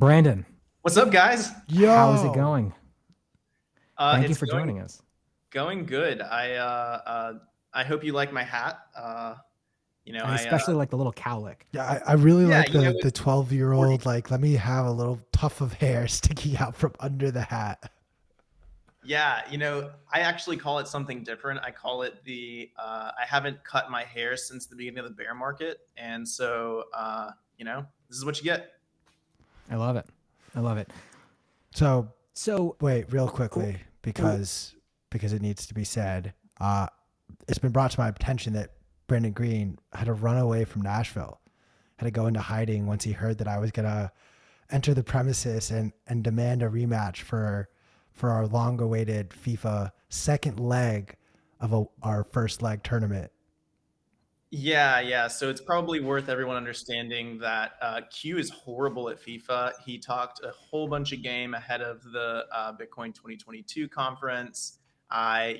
Brandon, What's up, guys? how's it Yo, going? Thank you It's for joining us. going good. I hope you like my hat. You know, I I especially like the little cowlick. yeah, I really yeah, like the 12-year-old. it's Like, let me have a little tuft of hair sticking out from under the hat. yeah. I actually call it something different. I call it I haven't cut my hair since the beginning of the bear market, and so this is what you get. I love it. I love it. So, So, wait, real w- quickly, w- because it needs to be said. It's been brought to my attention that Brandon Green had to run away from Nashville, had to go into hiding once he heard that I was gonna enter the premises and demand a rematch for our long-awaited FIFA second leg of our first leg tournament. Yeah, yeah. So it's probably worth everyone understanding that Q is horrible at FIFA. He talked a whole bunch of game ahead of the Bitcoin 2022 conference. I,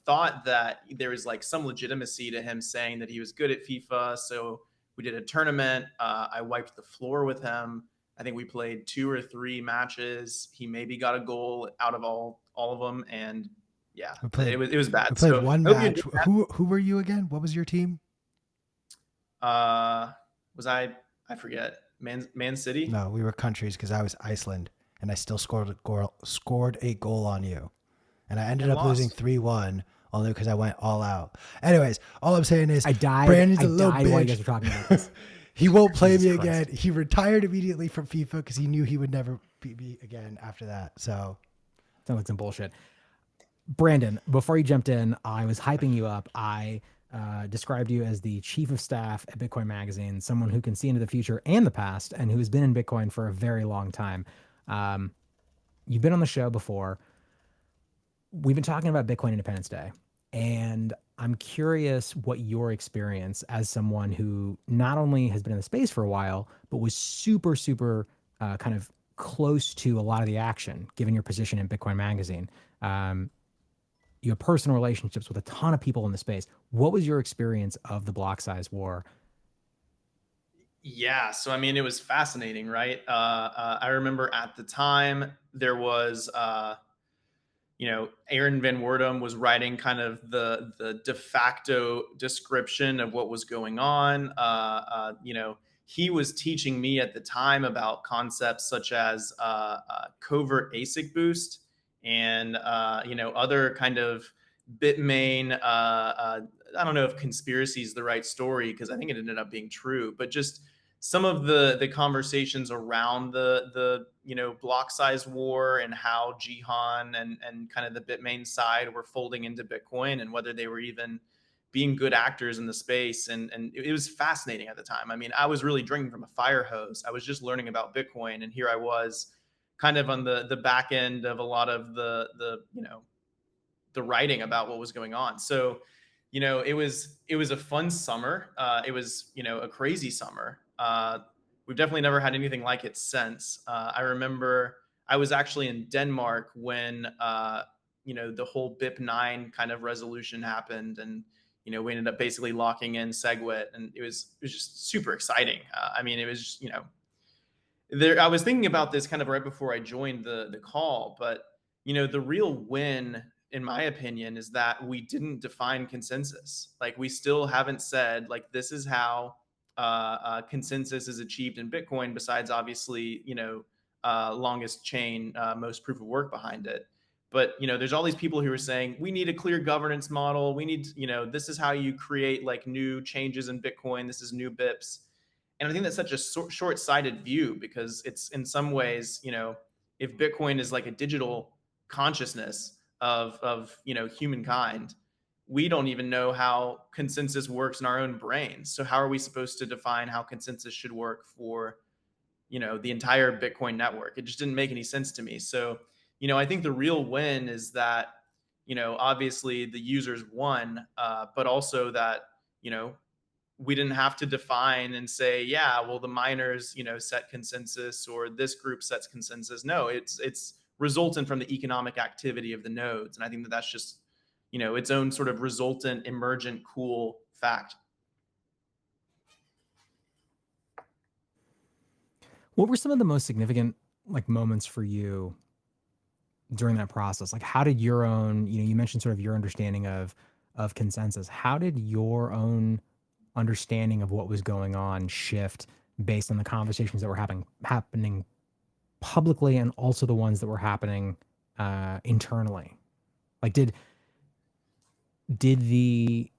thought that there was like some legitimacy to him saying that he was good at FIFA. So we did a tournament. I wiped the floor with him. I think we played 2 or 3 matches. He maybe got a goal out of all of them, and yeah, We it played was it was bad. we played So one I hope you match. enjoyed that. Who were you again? What was your team? Was I forget Man City. No, we were countries because I was Iceland and I still scored a goal on you. And I ended And up losing lost. 3-1 only because I went all out. Anyways, all I'm saying is I died. Brandon's I a little died while you guys bitch. were talking about this. He won't play Jesus me again. Christ. He retired immediately from FIFA because he knew he would never beat me again after that. So Sounds like some bullshit. Brandon, before you jumped in, I was hyping you up. I described you as the chief of staff at Bitcoin Magazine, someone who can see into the future and the past, and who has been in Bitcoin for a very long time. Um, you've been on the show before. We've been talking about Bitcoin Independence Day, and I'm curious what your experience as someone who not only has been in the space for a while, but was super, super kind of close to a lot of the action, given your position in Bitcoin Magazine. Um, you have personal relationships with a ton of people in the space. What was your experience of the block size war? Yeah, so I mean, it was fascinating, right? I remember at the time there was, Aaron Van Werdum was writing kind of the de facto description of what was going on. He was teaching me at the time about concepts such as covert ASIC boost and other kind of Bitmain. I don't know if conspiracy is the right story because I think it ended up being true, but just some of the conversations around the block size war and how Jihan and kind of the Bitmain side were folding into Bitcoin and whether they were even being good actors in the space, and it was fascinating at the time. I mean, I was really drinking from a fire hose. I was just learning about Bitcoin, and here I was kind of on the back end of a lot of the writing about what was going on. So, it was a fun summer. It was a crazy summer. We've definitely never had anything like it since. I remember I was actually in Denmark when the whole BIP 9 kind of resolution happened, and we ended up basically locking in SegWit, and it was just super exciting. I mean, it was just, there. I was thinking about this kind of right before I joined the call, but the real win, in my opinion, is that we didn't define consensus. Like, we still haven't said like this is how consensus is achieved in Bitcoin. Besides, obviously, longest chain, most proof of work behind it. But there's all these people who are saying we need a clear governance model. We need, this is how you create like new changes in Bitcoin. This is new BIPs. And I think that's such a short-sighted view because it's in some ways, if Bitcoin is like a digital consciousness of humankind, we don't even know how consensus works in our own brains. So how are we supposed to define how consensus should work for the entire Bitcoin network? It just didn't make any sense to me. So I think the real win is that obviously the users won, but also that you know we didn't have to define and say, yeah, well, the miners, set consensus or this group sets consensus. No, it's resultant from the economic activity of the nodes. And I think that that's just, its own sort of resultant, emergent, cool fact. What were some of the most significant like moments for you during that process? Like how did your own, you mentioned sort of your understanding of consensus. How did your own understanding of what was going on shift based on the conversations that were happening publicly and also the ones that were happening internally? Like did the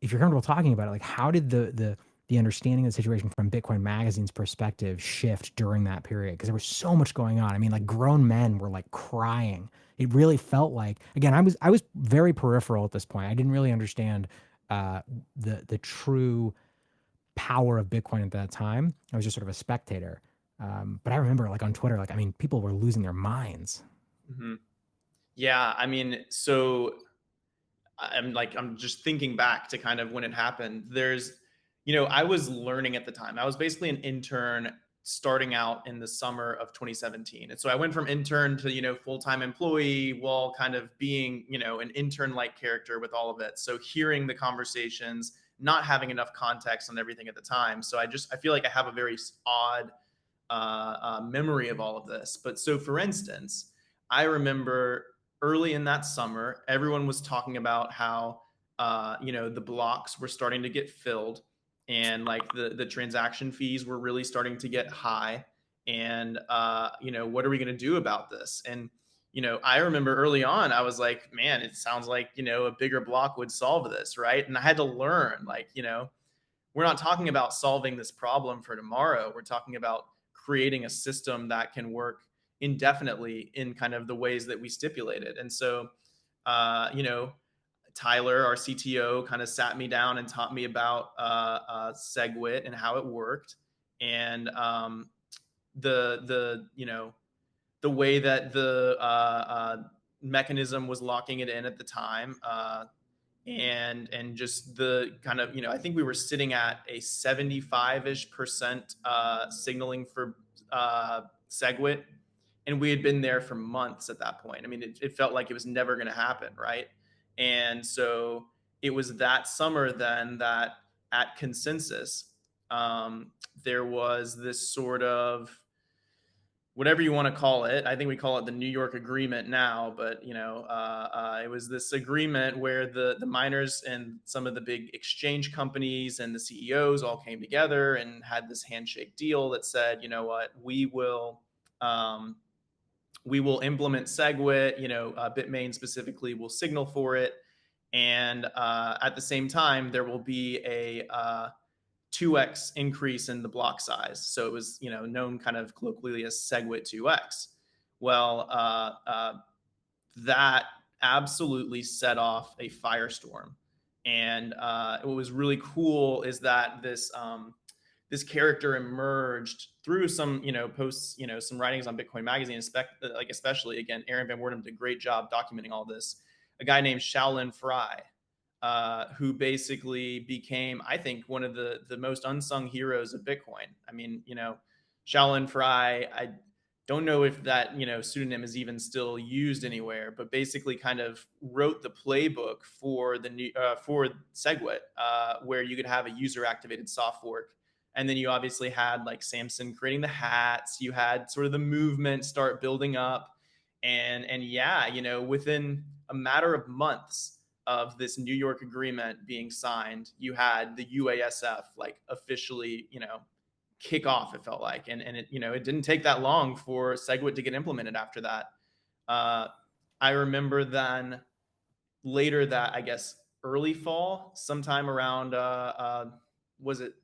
if you're comfortable talking about it, like how did the understanding of the situation from Bitcoin Magazine's perspective shift during that period? Because there was so much going on. I mean, like grown men were like crying. It really felt like, again, I was very peripheral at this point. I didn't really understand the true power of Bitcoin at that time. I was just sort of a spectator. But I remember like on Twitter, like I mean, people were losing their minds. Hmm. Yeah, I mean, so I'm just thinking back to kind of when it happened. I was learning at the time. I was basically an intern starting out in the summer of 2017. And so I went from intern to, full-time employee while kind of being, an intern-like character with all of it. So hearing the conversations, not having enough context on everything at the time. So I feel like I have a very odd memory of all of this. But so for instance, I remember early in that summer, everyone was talking about how the blocks were starting to get filled, and like the transaction fees were really starting to get high. And what are we going to do about this? And I remember early on, I was like, man, it sounds like a bigger block would solve this, right? And I had to learn, like, we're not talking about solving this problem for tomorrow. We're talking about creating a system that can work indefinitely in kind of the ways that we stipulated. And so, Tyler, our CTO, kind of sat me down and taught me about SegWit and how it worked, and the way that the mechanism was locking it in at the time. And just the kind of I think we were sitting at a 75-ish% signaling for SegWit, and we had been there for months at that point. I mean, it felt like it was never going to happen, right? And so it was that summer then that at Consensus, there was this sort of, whatever you want to call it. I think we call it the New York Agreement now, but it was this agreement where the miners and some of the big exchange companies and the CEOs all came together and had this handshake deal that said, you know what, we will implement SegWit. Bitmain specifically will signal for it, and at the same time, there will be a 2x increase in the block size. So it was, known kind of colloquially as SegWit 2x. Well, that absolutely set off a firestorm. And what was really cool is that this character emerged through some, posts, some writings on Bitcoin Magazine, especially, again, Aaron Van Wordham did a great job documenting all this. A guy named Shaolin Fry, who basically became, I think, one of the most unsung heroes of Bitcoin. I mean, Shaolin Fry, I don't know if that pseudonym is even still used anywhere, but basically kind of wrote the playbook for the new for SegWit, where you could have a user activated soft fork. And then you obviously had like Samson creating the hats. You had sort of the movement start building up, and yeah, within a matter of months of this New York agreement being signed, you had the UASF like officially, kick off. It felt like, and it didn't take that long for SegWit to get implemented after that. I remember then later that, I guess, early fall, sometime around was it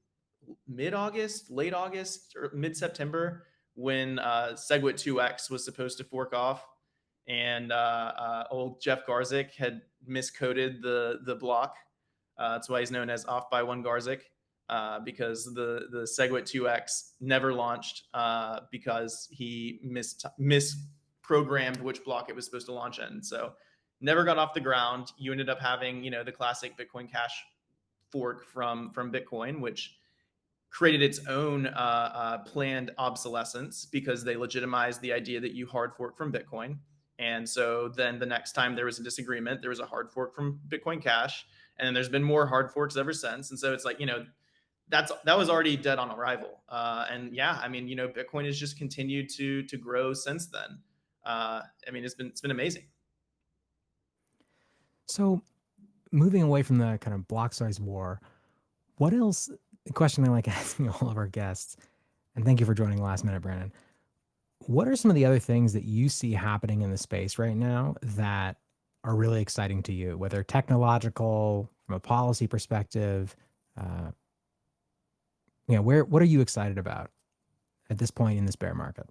mid-August, late August, or mid-September, when SegWit 2x was supposed to fork off, and old Jeff Garzik had miscoded the block. That's why he's known as off by one Garzik, because the SegWit 2x never launched because he misprogrammed which block it was supposed to launch in. So never got off the ground. You ended up having the classic Bitcoin Cash fork from Bitcoin, which created its own planned obsolescence because they legitimized the idea that you hard fork from Bitcoin. And so then the next time there was a disagreement, there was a hard fork from Bitcoin Cash. And then there's been more hard forks ever since. And so it's like, that was already dead on arrival. And yeah, I mean, Bitcoin has just continued to grow since then. I mean, it's been amazing. So moving away from the kind of block size war, what else? A question I like asking all of our guests, and thank you for joining last minute, Brandon. What are some of the other things that you see happening in the space right now that are really exciting to you, whether technological, from a policy perspective? Uh, what are you excited about at this point in this bear market?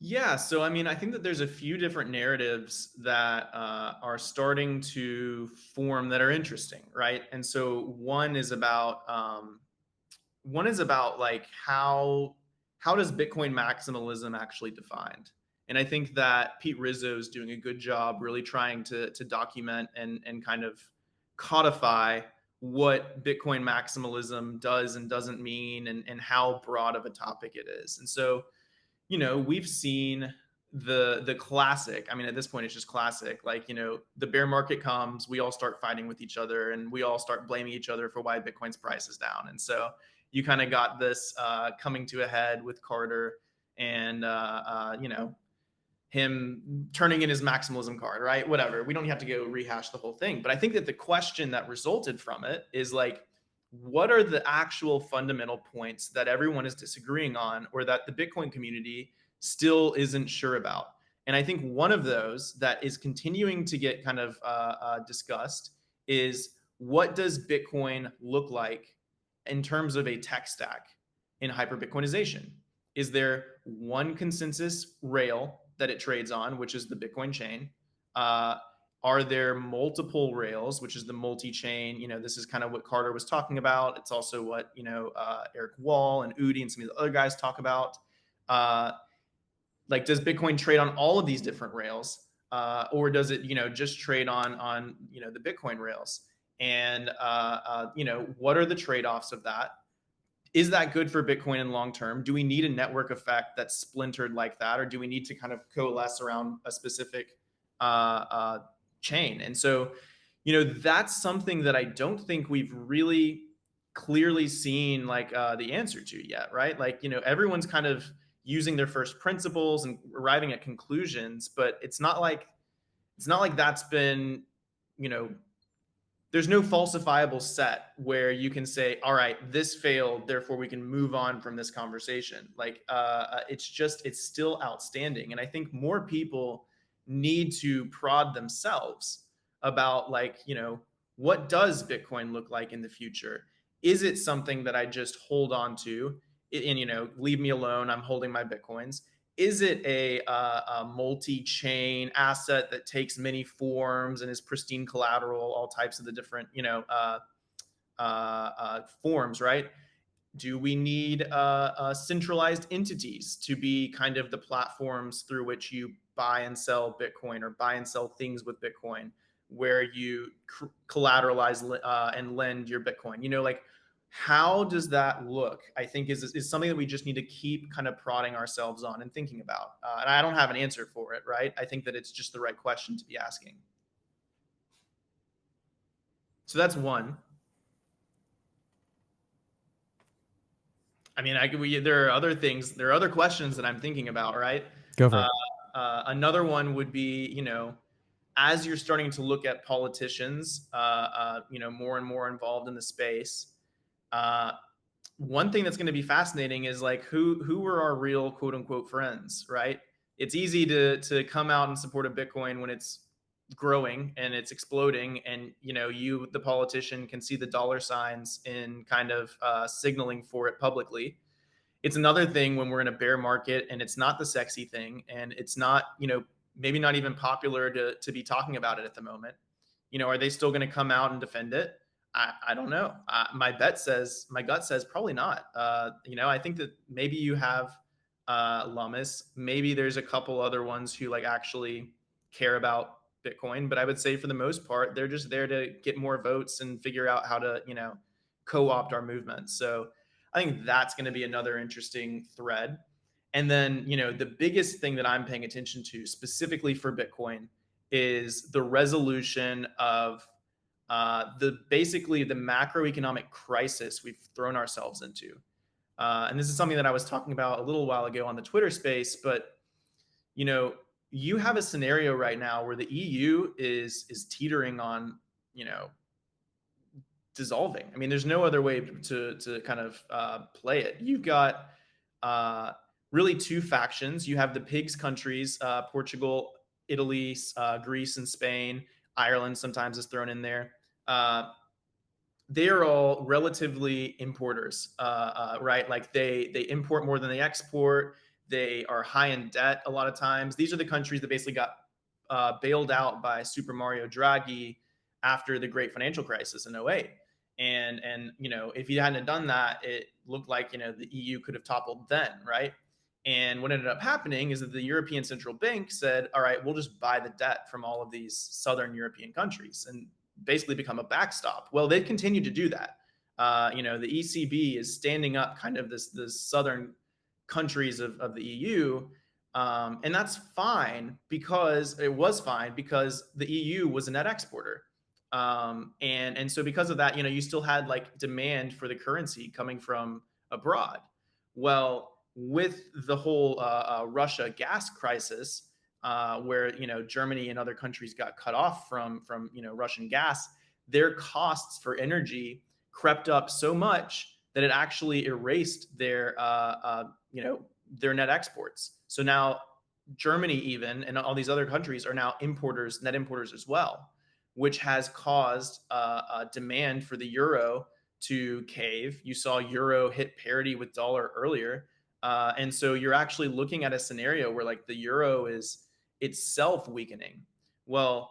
Yeah, so I mean, I think that there's a few different narratives that are starting to form that are interesting, right? And so one is about like how does Bitcoin maximalism actually defined? And I think that Pete Rizzo is doing a good job really trying to document and kind of codify what Bitcoin maximalism does and doesn't mean, and how broad of a topic it is. And so, we've seen the classic. I mean, at this point, it's just classic. Like, the bear market comes, we all start fighting with each other, and we all start blaming each other for why Bitcoin's price is down. And so you kind of got this coming to a head with Carter, and him turning in his maximalism card, right? Whatever. We don't have to go rehash the whole thing. But I think that the question that resulted from it is like, what are the actual fundamental points that everyone is disagreeing on, or that the Bitcoin community still isn't sure about? And I think one of those that is continuing to get kind of discussed is, what does Bitcoin look like in terms of a tech stack in hyper Bitcoinization? Is there one consensus rail that it trades on, which is the Bitcoin chain? Are there multiple rails, which is the multi-chain? This is kind of what Carter was talking about. It's also what Eric Wall and Udi and some of the other guys talk about. Like, does Bitcoin trade on all of these different rails, or does it just trade on the Bitcoin rails? And what are the trade-offs of that? Is that good for Bitcoin in long term? Do we need a network effect that's splintered like that, or do we need to kind of coalesce around a specific chain? And so, that's something that I don't think we've really clearly seen like the answer to yet, right? Like, everyone's kind of using their first principles and arriving at conclusions, but it's not like that's been, you know, there's no falsifiable set where you can say, all right, this failed, therefore we can move on from this conversation. Like, it's still outstanding. And I think more people need to prod themselves about, like, what does Bitcoin look like in the future? Is it something that I just hold on to and, leave me alone, I'm holding my Bitcoins? Is it a multi-chain asset that takes many forms and is pristine collateral, all types of the different, forms, right? Do we need centralized entities to be kind of the platforms through which you buy and sell Bitcoin, or buy and sell things with Bitcoin, where you collateralize and lend your Bitcoin? Like, how does that look? I think is something that we just need to keep kind of prodding ourselves on and thinking about. And I don't have an answer for it, right? I think that it's just the right question to be asking. So that's one. I mean, there are other things, there are other questions that I'm thinking about, right? Go for it. Another one would be, as you're starting to look at politicians, more and more involved in the space, one thing that's going to be fascinating is, like, who were our real quote unquote friends, right? It's easy to come out and support a Bitcoin when it's growing and it's exploding, and you, the politician, can see the dollar signs in kind of signaling for it publicly. It's another thing when we're in a bear market and it's not the sexy thing, and it's not, maybe not even popular to be talking about it at the moment. Are they still going to come out and defend it? I don't know. My gut says probably not. I think that maybe you have Lummis. Maybe there's a couple other ones who, like, actually care about Bitcoin, but I would say for the most part, they're just there to get more votes and figure out how to, co-opt our movement. So I think that's going to be another interesting thread. And then, the biggest thing that I'm paying attention to specifically for Bitcoin is the resolution of basically the macroeconomic crisis we've thrown ourselves into. And this is something that I was talking about a little while ago on the Twitter space, but you know, you have a scenario right now where the EU is teetering on, you know, dissolving. I mean, there's no other way to kind of play it. You've got uh, really two factions. You have the pigs countries, Portugal, Italy, Greece, and Spain. Ireland sometimes is thrown in there. Uh, they are all relatively importers, right? Like they import more than they export. They are high in debt a lot of times. These are the countries that basically got bailed out by Super Mario Draghi after the great financial crisis in '08. And you know, if he hadn't done that, it looked like, you know, the EU could have toppled then, right? And what ended up happening is that the European Central Bank said, all right, we'll just buy the debt from all of these Southern European countries and basically become a backstop. Well, they've continued to do that. You know, the ECB is standing up kind of this Southern countries of the EU. And that's fine because it was fine because the EU was a net exporter. And so because of that, you know, you still had like demand for the currency coming from abroad. Well, with the whole Russia gas crisis, where, you know, Germany and other countries got cut off from, you know, Russian gas, their costs for energy crept up so much that it actually erased their you know, their net exports. So now Germany even and all these other countries are now importers, net importers as well, which has caused demand for the euro to cave. You saw euro hit parity with dollar earlier. And so you're actually looking at a scenario where like the euro is itself weakening. Well,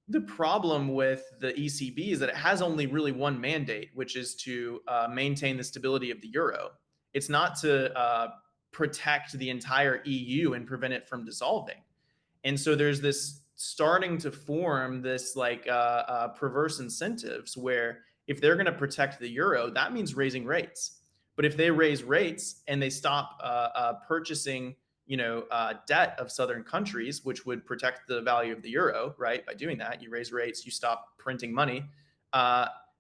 the problem with the ECB is that it has only really one mandate, which is to maintain the stability of the euro. It's not to protect the entire EU and prevent it from dissolving. And so there's this starting to form this like perverse incentives where if they're going to protect the euro, that means raising rates. But if they raise rates and they stop purchasing, you know, debt of southern countries, which would protect the value of the euro, right? By doing that, you raise rates, you stop printing money.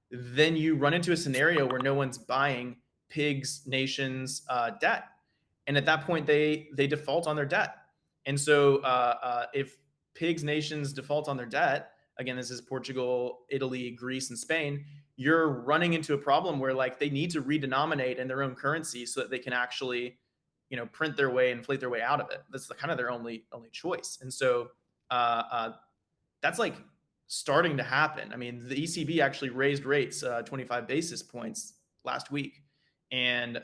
Then you run into a scenario where no one's buying pigs nations debt, and at that point they default on their debt. And so if pigs nations default on their debt, again, this is Portugal, Italy, Greece, and Spain, you're running into a problem where like they need to redenominate in their own currency so that they can actually, you know, print their way, inflate their way out of it. That's kind of their only choice. And so that's like starting to happen. I mean, the ECB actually raised rates 25 basis points last week, and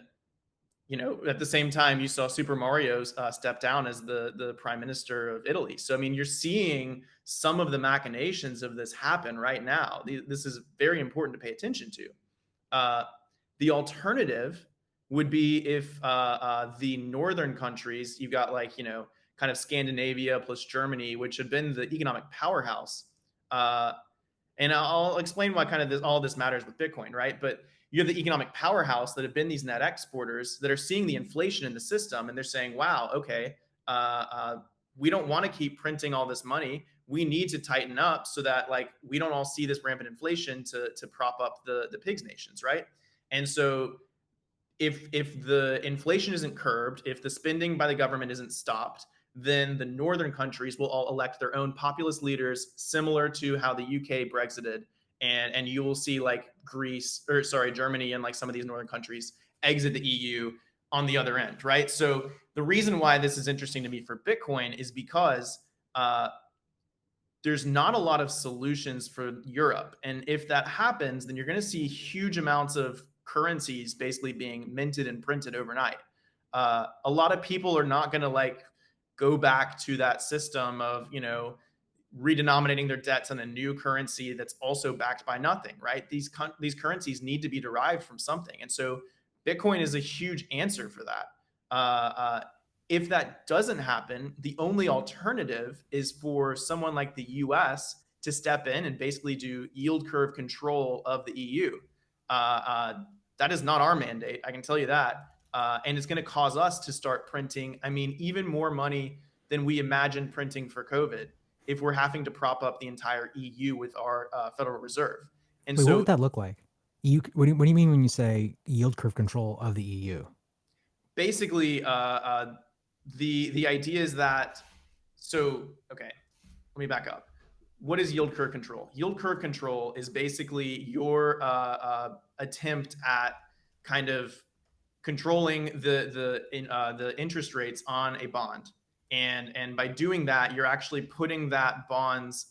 you know, at the same time, you saw Super Mario's step down as the prime minister of Italy. So, I mean, you're seeing some of the machinations of this happen right now. This is very important to pay attention to. The alternative would be if the northern countries, you've got like, you know, kind of Scandinavia plus Germany, which had been the economic powerhouse. And I'll explain why kind of all this matters with Bitcoin, right? But you have the economic powerhouse that have been these net exporters that are seeing the inflation in the system, and they're saying, wow, okay, we don't want to keep printing all this money. We need to tighten up so that like we don't all see this rampant inflation to prop up the pigs nations, right? And so if the inflation isn't curbed, if the spending by the government isn't stopped, then the northern countries will all elect their own populist leaders, similar to how the UK Brexited. And you will see like Germany and like some of these northern countries exit the EU on the other end, right? So the reason why this is interesting to me for Bitcoin is because there's not a lot of solutions for Europe. And if that happens, then you're going to see huge amounts of currencies basically being minted and printed overnight. A lot of people are not going to like go back to that system of, you know, redenominating their debts on a new currency that's also backed by nothing, right? These currencies need to be derived from something. And so Bitcoin is a huge answer for that. If that doesn't happen, the only alternative is for someone like the US to step in and basically do yield curve control of the EU. That is not our mandate, I can tell you that. And it's going to cause us to start printing, I mean, even more money than we imagined printing for COVID. if we're having to prop up the entire EU with our Federal Reserve. And Wait, what so would that look like? What do you mean when you say yield curve control of the EU? basically, the idea is that, so okay, let me back up. What is yield curve control? Yield curve control is basically your attempt at kind of controlling the interest rates on a bond, and by doing that, you're actually putting that bond's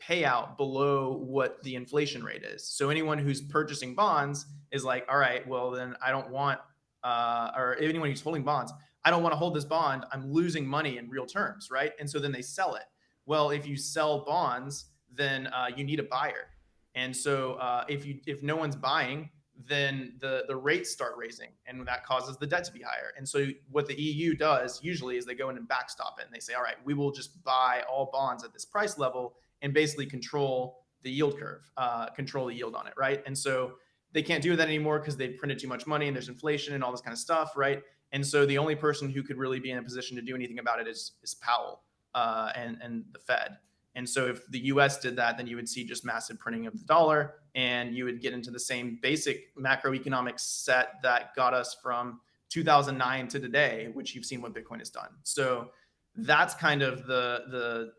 payout below what the inflation rate is. So anyone who's purchasing bonds is like, all right, well then I don't want, or anyone who's holding bonds, I don't want to hold this bond. I'm losing money in real terms, right? And so then they sell it. Well, if you sell bonds, then you need a buyer. And so if no one's buying, then the rates start raising, and that causes the debt to be higher. And so what the EU does usually is they go in and backstop it, and they say, all right, we will just buy all bonds at this price level and basically control the yield curve, control the yield on it, right? And so they can't do that anymore because they've printed too much money and there's inflation and all this kind of stuff, right? And so the only person who could really be in a position to do anything about it is Powell and the Fed. And so if the US did that, then you would see just massive printing of the dollar, and you would get into the same basic macroeconomic set that got us from 2009 to today, which you've seen what Bitcoin has done. So that's kind of the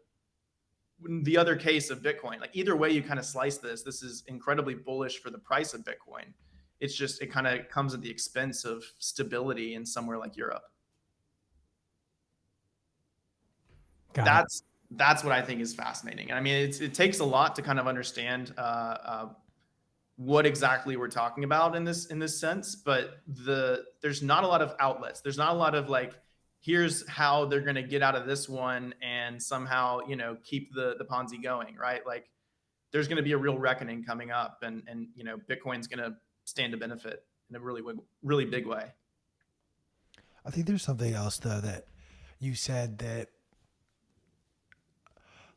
other case of Bitcoin. Like either way you kind of slice this is incredibly bullish for the price of Bitcoin. It's just, it kind of comes at the expense of stability in somewhere like Europe. Got it. That's what I think is fascinating. And I mean, it takes a lot to kind of understand what exactly we're talking about in this sense. But there's not a lot of outlets. There's not a lot of like, here's how they're going to get out of this one and somehow, you know, keep the Ponzi going, right? Like there's going to be a real reckoning coming up, and you know, Bitcoin's going to stand to benefit in a really big way. I think there's something else though that you said, that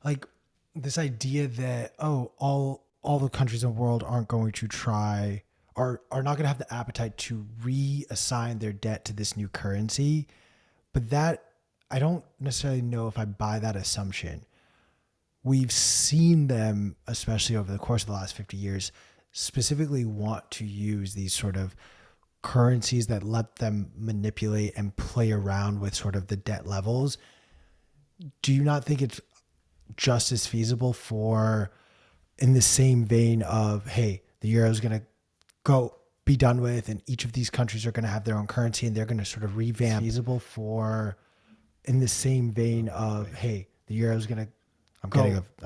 like this idea that, oh, all the countries in the world aren't going to try, or are not going to have the appetite to reassign their debt to this new currency. But that, I don't necessarily know if I buy that assumption. We've seen them, especially over the course of the last 50 years, specifically want to use these sort of currencies that let them manipulate and play around with sort of the debt levels. Do you not think it's just as feasible for, in the same vein of, hey, the euro is going to go be done with, and each of these countries are going to have their own currency and they're going to sort of revamp, feasible for, in the same vein of, hey, the euro is going to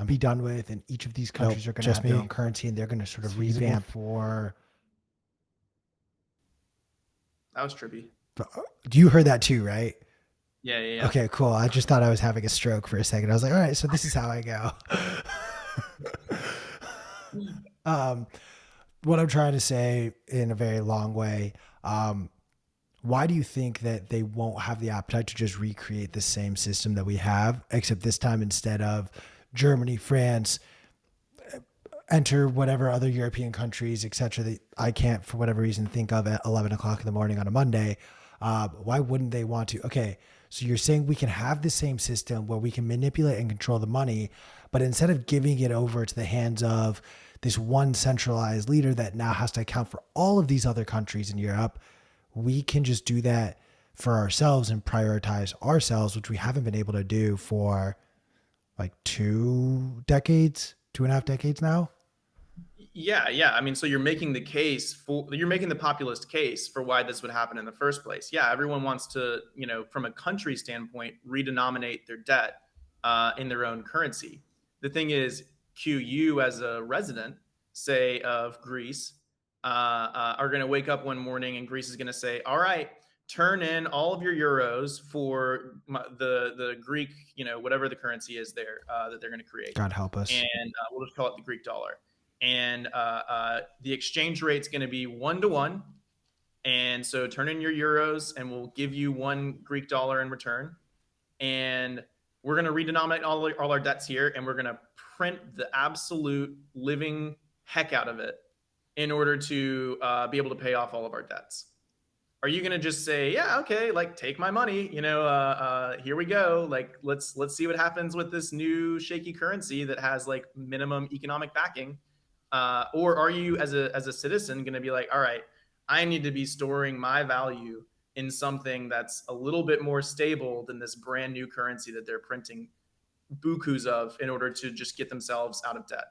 be done with, and each of these countries are going to have their own currency and they're going to sort of revamp for. That was trippy. You heard that too, right? Yeah. Okay, cool. I just thought I was having a stroke for a second. I was like, all right, so this is how I go. What I'm trying to say in a very long way, why do you think that they won't have the appetite to just recreate the same system that we have, except this time instead of Germany, France, enter whatever other European countries, etc., that I can't for whatever reason think of at 11 o'clock in the morning on a Monday? Why wouldn't they want to? Okay, so you're saying we can have the same system where we can manipulate and control the money, but instead of giving it over to the hands of this one centralized leader that now has to account for all of these other countries in Europe, we can just do that for ourselves and prioritize ourselves, which we haven't been able to do for like 2.5 decades now. Yeah. I mean, so you're making the populist case for why this would happen in the first place. Yeah, everyone wants to, you know, from a country standpoint, redenominate their debt in their own currency. The thing is, you as a resident, say of Greece, are going to wake up one morning and Greece is going to say, all right, turn in all of your euros for the Greek, you know, whatever the currency is there that they're going to create. God help us. And we'll just call it the Greek dollar. And the exchange rate's going to be 1-to-1. And so turn in your euros and we'll give you one Greek dollar in return. And we're going to redenominate all our debts here, and we're going to print the absolute living heck out of it in order to be able to pay off all of our debts. are you going to just say, yeah, okay, like take my money, here we go. Like, let's see what happens with this new shaky currency that has like minimum economic backing. Or are you as a citizen going to be like, all right, I need to be storing my value in something that's a little bit more stable than this brand new currency that they're printing bukus of in order to just get themselves out of debt.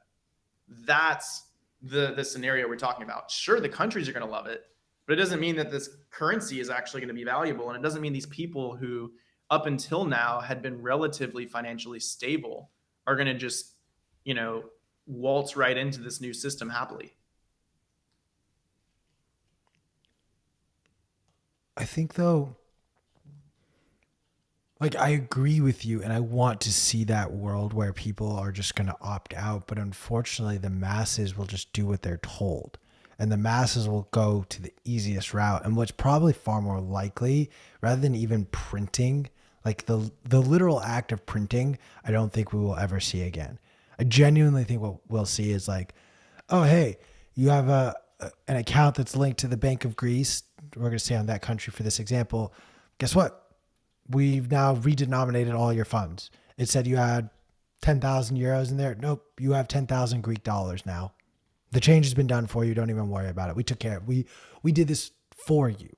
That's the scenario we're talking about. Sure, the countries are going to love it, but it doesn't mean that this currency is actually going to be valuable, and it doesn't mean these people who up until now had been relatively financially stable are going to just, you know, waltz right into this new system happily. I think though, like I agree with you and I want to see that world where people are just going to opt out, but unfortunately the masses will just do what they're told. And the masses will go to the easiest route, and what's probably far more likely, rather than even printing, like the literal act of printing, I don't think we will ever see again. I genuinely think what we'll see is like, oh hey, you have an account that's linked to the Bank of Greece. We're going to stay on that country for this example. Guess what? We've now redenominated all your funds. It said you had 10,000 euros in there. Nope, you have 10,000 Greek dollars now. The change has been done for you. Don't even worry about it. We took care of it. We did this for you.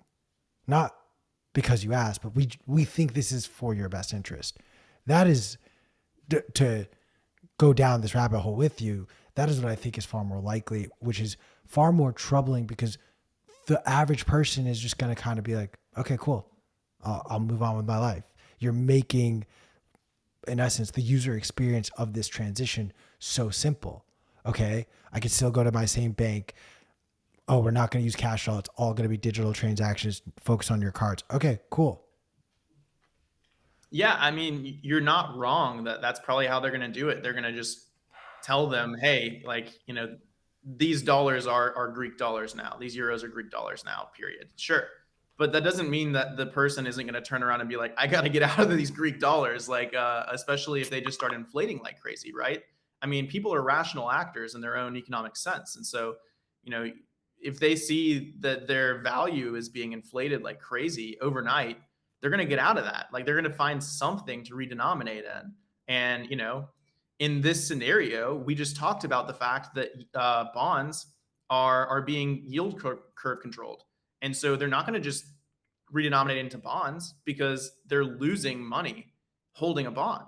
Not because you asked, but we think this is for your best interest. That is to go down this rabbit hole with you. That is what I think is far more likely, which is far more troubling because the average person is just going to kind of be like, okay, cool. I'll move on with my life. You're making, in essence, the user experience of this transition so simple. Okay, I can still go to my same bank. Oh, we're not going to use cash at all. It's all going to be digital transactions. Focus on your cards. Okay, cool. Yeah, I mean, you're not wrong that that's probably how they're going to do it. They're going to just tell them, hey, like, these dollars are Greek dollars now. These euros are Greek dollars now, period. Sure. But that doesn't mean that the person isn't going to turn around and be like, I got to get out of these Greek dollars, like, especially if they just start inflating like crazy, right? I mean, people are rational actors in their own economic sense. And so, you know, if they see that their value is being inflated like crazy overnight, they're going to get out of that. Like they're going to find something to redenominate in. And, in this scenario, we just talked about the fact that bonds are being yield curve controlled. And so they're not going to just redenominate into bonds because they're losing money holding a bond.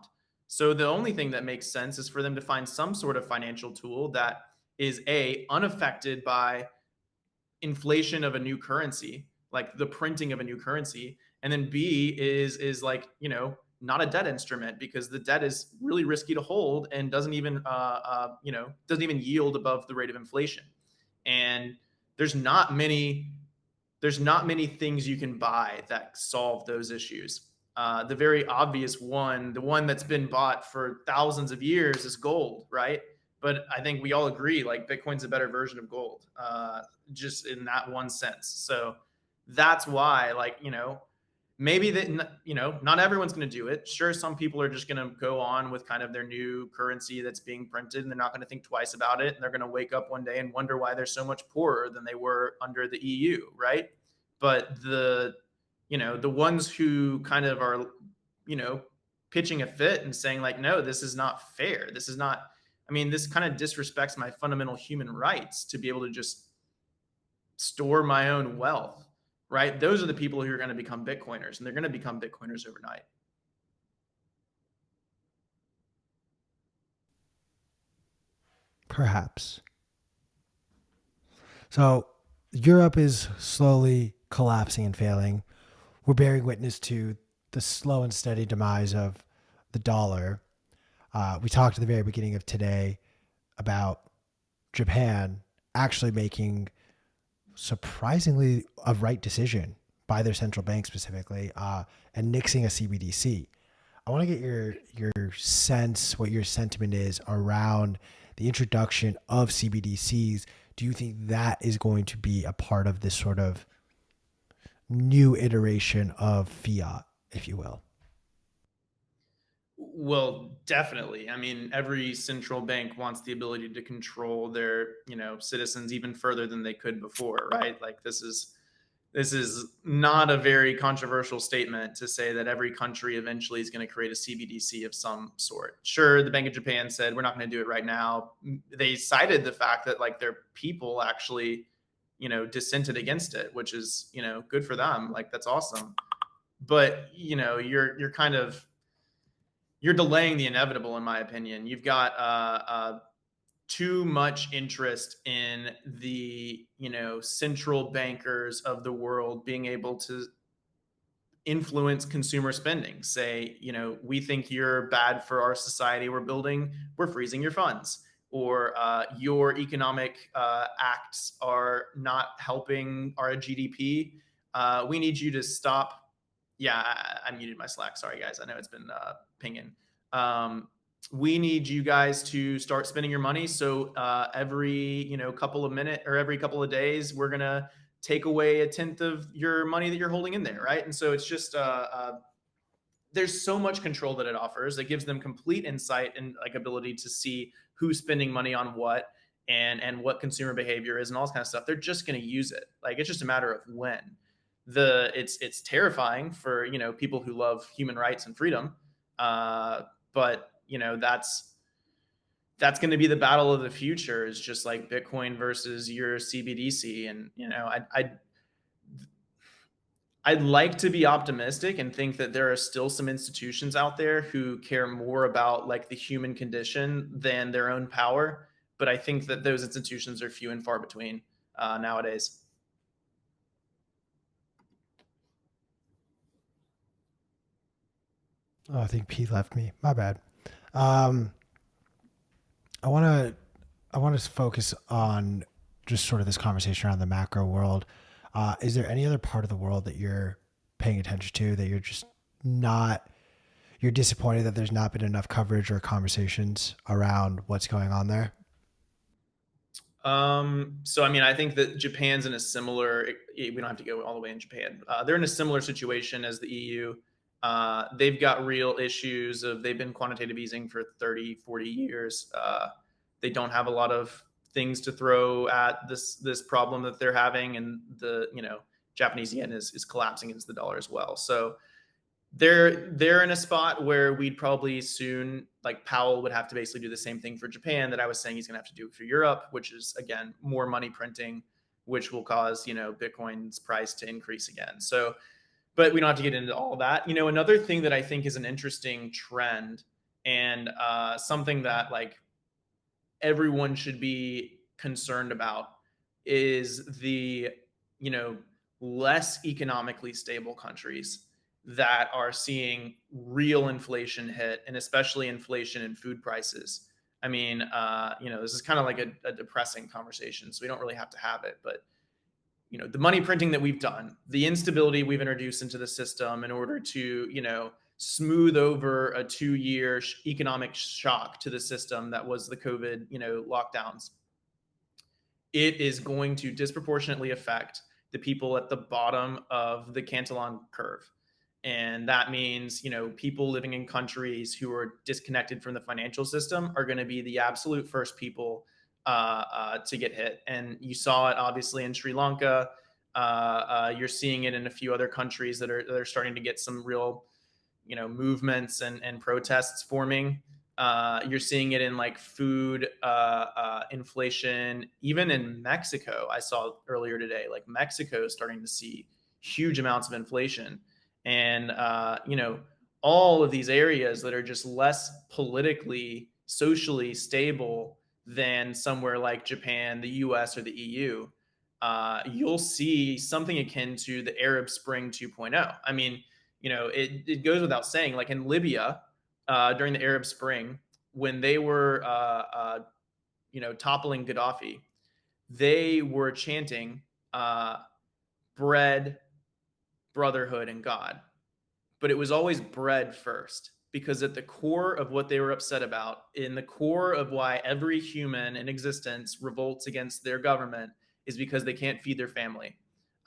So the only thing that makes sense is for them to find some sort of financial tool that is unaffected by inflation of a new currency, like the printing of a new currency, and then B is like, not a debt instrument because the debt is really risky to hold and doesn't even yield above the rate of inflation. And there's not many things you can buy that solve those issues. The very obvious one, the one that's been bought for thousands of years, is gold, right? But I think we all agree, like Bitcoin's a better version of gold, just in that one sense. So that's why, like, maybe that, not everyone's going to do it. Sure, some people are just going to go on with kind of their new currency that's being printed, and they're not going to think twice about it. And they're going to wake up one day and wonder why they're so much poorer than they were under the EU, right? But the ones who kind of are, pitching a fit and saying like, no, this is not fair. This is not, I mean, this kind of disrespects my fundamental human rights to be able to just store my own wealth, right? Those are the people who are going to become Bitcoiners, and they're going to become Bitcoiners overnight. Perhaps. So Europe is slowly collapsing and failing. We're bearing witness to the slow and steady demise of the dollar. We talked at the very beginning of today about Japan actually making surprisingly a right decision by their central bank specifically, and nixing a CBDC. I want to get your sense, what your sentiment is around the introduction of CBDCs. Do you think that is going to be a part of this sort of new iteration of fiat, if you will? Well, definitely. I mean, every central bank wants the ability to control their, citizens even further than they could before, right? Like this is this is not a very controversial statement to say that every country eventually is going to create a CBDC of some sort. Sure, the Bank of Japan said we're not going to do it right now. They cited the fact that like their people actually, dissented against it, which is, good for them. Like that's awesome. But, you're kind of you're delaying the inevitable in my opinion. You've got too much interest in the central bankers of the world being able to influence consumer spending. Say, we think you're bad for our society we're building, we're freezing your funds, or your economic acts are not helping our GDP. We need you to stop. Yeah, I muted my Slack. Sorry, guys. I know it's been pinging. We need you guys to start spending your money. So every couple of minutes or every couple of days, we're gonna take away a tenth of your money that you're holding in there, right? And so it's just there's so much control that it offers. It gives them complete insight and like ability to see who's spending money on what and what consumer behavior is and all this kind of stuff. They're just going to use it. Like it's just a matter of when. It's terrifying for people who love human rights and freedom, but that's going to be the battle of the future. Is just like Bitcoin versus your CBDC, and I'd like to be optimistic and think that there are still some institutions out there who care more about like the human condition than their own power. But I think that those institutions are few and far between nowadays. Oh, I think Pete left me. My bad. I want to focus on just sort of this conversation around the macro world. Is there any other part of the world that you're paying attention to that you're just not, you're disappointed that there's not been enough coverage or conversations around what's going on there? So I mean, I think that Japan's in a similar. We don't have to go all the way in Japan. They're in a similar situation as the EU. They've got real issues of they've been quantitative easing for 30, 40 years. They don't have a lot of things to throw at this problem that they're having, and the Japanese yen is collapsing against the dollar as well. So they're in a spot where we'd probably soon, like Powell would have to basically do the same thing for Japan that I was saying he's gonna have to do for Europe, which is again more money printing, which will cause Bitcoin's price to increase again. So, but we don't have to get into all that. Another thing that I think is an interesting trend and something that like everyone should be concerned about is the less economically stable countries that are seeing real inflation hit, and especially inflation in food prices. I mean, this is kind of like a depressing conversation, so we don't really have to have it. But the money printing that we've done, the instability we've introduced into the system in order to smooth over a 2-year economic shock to the system that was the COVID lockdowns, it is going to disproportionately affect the people at the bottom of the Cantillon curve. And that means, people living in countries who are disconnected from the financial system are going to be the absolute first people to get hit. And you saw it obviously in Sri Lanka. You're seeing it in a few other countries that are starting to get some real, movements and protests forming. You're seeing it in like food inflation, even in Mexico. I saw earlier today, like Mexico is starting to see huge amounts of inflation. And, all of these areas that are just less politically, socially stable than somewhere like Japan, the US, or the EU, you'll see something akin to the Arab Spring 2.0. I mean, it goes without saying, like in Libya, during the Arab Spring, when they were, toppling Gaddafi, they were chanting bread, brotherhood, and God. But it was always bread first, because at the core of what they were upset about, in the core of why every human in existence revolts against their government, is because they can't feed their family.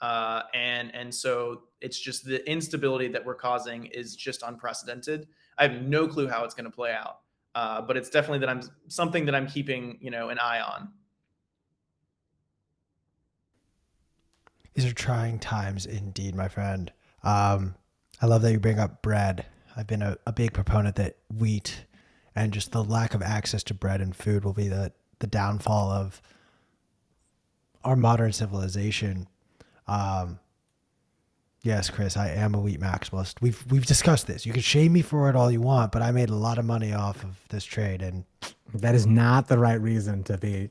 And so it's just the instability that we're causing is just unprecedented. I have no clue how it's going to play out, but it's definitely something that I'm keeping an eye on. These are trying times indeed, my friend. I love that you bring up bread. I've been a big proponent that wheat and just the lack of access to bread and food will be the downfall of our modern civilization. Um, yes, Chris, I am a wheat maximalist. We've discussed this. You can shame me for it all you want, but I made a lot of money off of this trade, and That is not the right reason to be.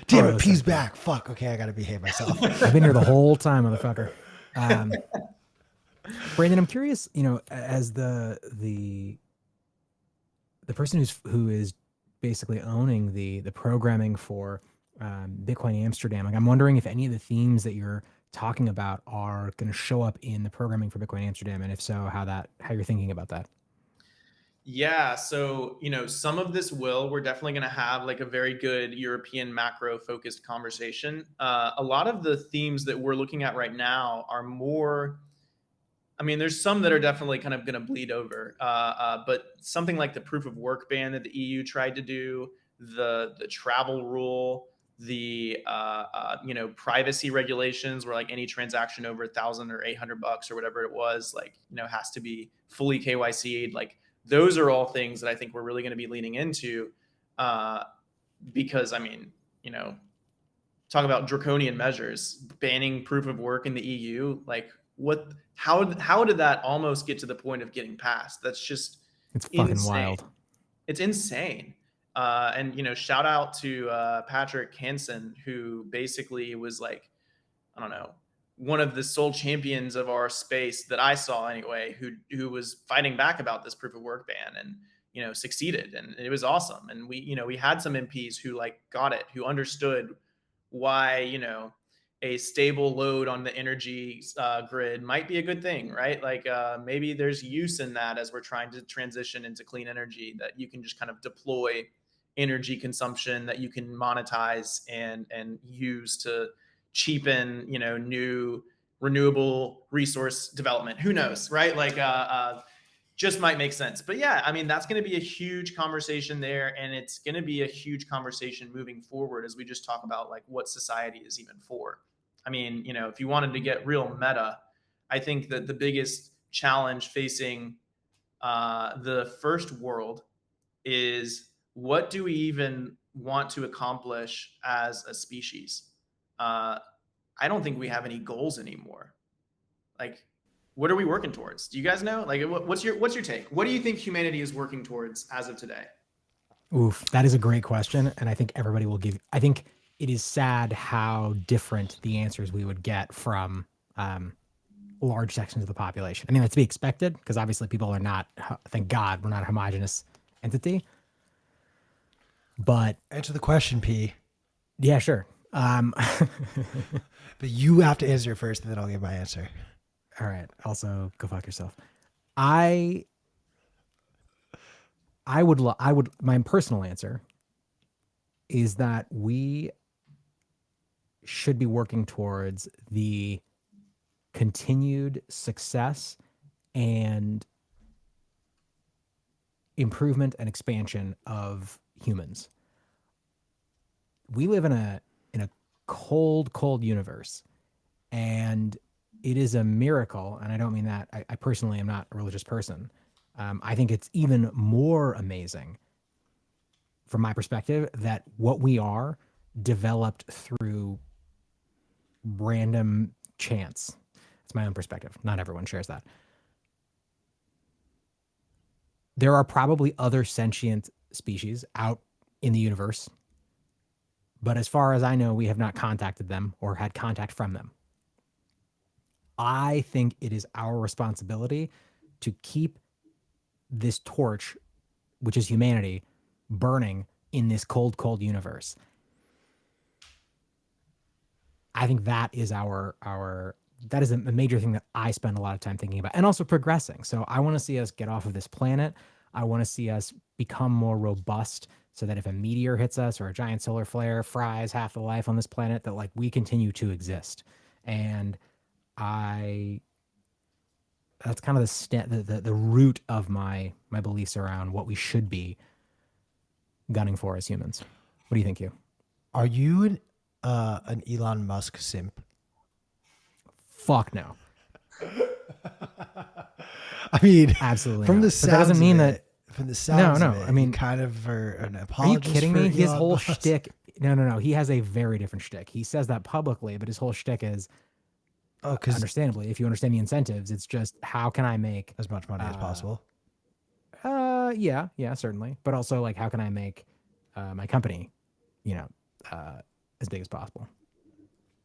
damn pro it, this P's type of thing. back. Fuck. Okay, I gotta behave myself. I've been here the whole time, motherfucker. Um, Brandon, I'm curious. As the person who is basically owning the programming for Bitcoin Amsterdam. Like, I'm wondering if any of the themes that you're talking about are going to show up in the programming for Bitcoin Amsterdam, and if so, how you're thinking about that. Yeah, so some of this we're definitely going to have like a very good European macro focused conversation. A lot of the themes that we're looking at right now are more. I mean, there's some that are definitely kind of going to bleed over, but something like the proof of work ban that the EU tried to do, the travel rule, the privacy regulations, where like any transaction over 1,000 or $800 or whatever it was, like has to be fully KYC'd. Like those are all things that I think we're really going to be leaning into, because I mean, talk about draconian measures, banning proof of work in the EU. Like, what? How did that almost get to the point of getting passed? That's just It's fucking insane. wild. It's insane. And shout out to Patrick Hansen, who basically was like, I don't know, one of the sole champions of our space that I saw anyway, who was fighting back about this proof of work ban, and succeeded, and it was awesome. And we had some MPs who like got it, who understood why a stable load on the energy grid might be a good thing, right? Like maybe there's use in that as we're trying to transition into clean energy, that you can just kind of deploy energy consumption that you can monetize and use to cheapen new renewable resource development. Who knows, right? Like just might make sense. But yeah, I mean, that's going to be a huge conversation there. And it's going to be a huge conversation moving forward as we just talk about like what society is even for. I mean, if you wanted to get real meta, I think that the biggest challenge facing the first world is, what do we even want to accomplish as a species? I don't think we have any goals anymore. Like, what are we working towards? Do you guys know? Like, what's your take? What do you think humanity is working towards as of today? Oof, that is a great question, and I think everybody will give. I think it is sad how different the answers we would get from large sections of the population. I mean, that's to be expected, because obviously people are not. Thank God, we're not a homogenous entity. But Answer the question, P. yeah, sure. But you have to answer first, and then I'll give my answer. All right. Also, go fuck yourself. I would. My personal answer is that we should be working towards the continued success and improvement and expansion of humans. We live in a cold universe, and it is a miracle. And I don't mean that. I personally am not a religious person. I think it's even more amazing, from my perspective, that what we are developed through random chance. It's my own perspective. Not everyone shares that. There are probably other sentient species out in the universe, but as far as I know, we have not contacted them or had contact from them. I think it is our responsibility to keep this torch, which is humanity, burning in this cold universe. I think that is that is a major thing that I spend a lot of time thinking about, and also progressing. So I want to see us get off of this planet. I want to see us become more robust, so that if a meteor hits us or a giant solar flare fries half the life on this planet, that like we continue to exist. And that's kind of the root of my beliefs around what we should be gunning for as humans. What do you think, Hugh? Are you an Elon Musk simp? Fuck no. I mean, Absolutely from the not. But that doesn't sounds of mean that. it, from the No, sounds of no. I it, you mean, kind of are an are you apologist kidding for me? His Elon whole Musk. shtick. No, no, no. He has a very different shtick. He says that publicly, but his whole shtick is, Oh, because understandably, if you understand the incentives, it's just how can I make, as much money as uh, possible. yeah, yeah, certainly, but also like how can I make, my company, you know, as big as possible.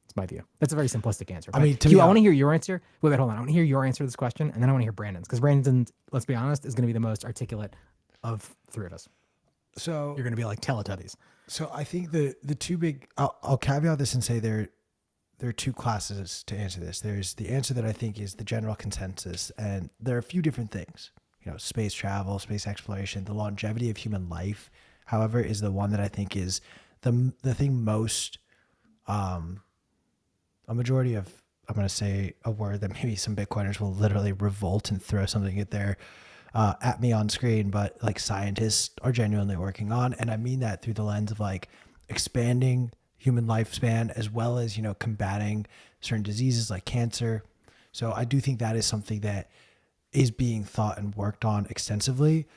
It's my view. That's a very simplistic answer. I But mean, to Q, me, I want to hear your answer. Wait, hold on. I want to hear your answer to this question, and then I want to hear Brandon's because Brandon, let's be honest, is going to be the most articulate of three of us. so You're going to be like Teletubbies. so I think the two big. I'll caveat this and say there are two classes to answer this. There's the answer that I think is the general consensus, and there are a few different things. You know, space travel, space exploration, the longevity of human life, however, is the one that I think is the thing most a majority of, I'm going to say a word that maybe some Bitcoiners will literally revolt and throw something at me on screen, but like scientists are genuinely working on. And I mean that through the lens of like expanding human lifespan as well as, you know, combating certain diseases like cancer. So I do think that is something that is being thought and worked on extensively.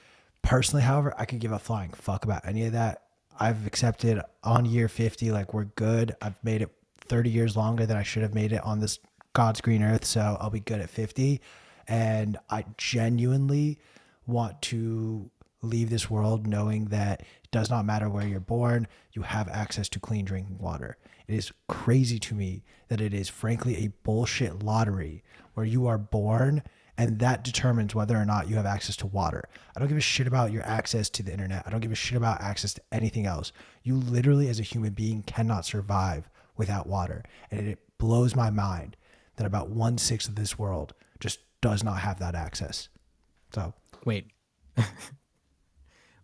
Personally, however, I could give a flying fuck about any of that. I've accepted on year 50, like we're good. I've made it 30 years longer than I should have made it on this God's green earth. So I'll be good at 50. And I genuinely want to leave this world knowing that it does not matter where you're born, you have access to clean drinking water. It is crazy to me that it is frankly a bullshit lottery where you are born and that determines whether or not you have access to water. I don't give a shit about your access to the internet. I don't give a shit about access to anything else. You literally, as a human being, cannot survive without water. And it blows my mind that about 1/6 of this world just does not have that access. So, Wait,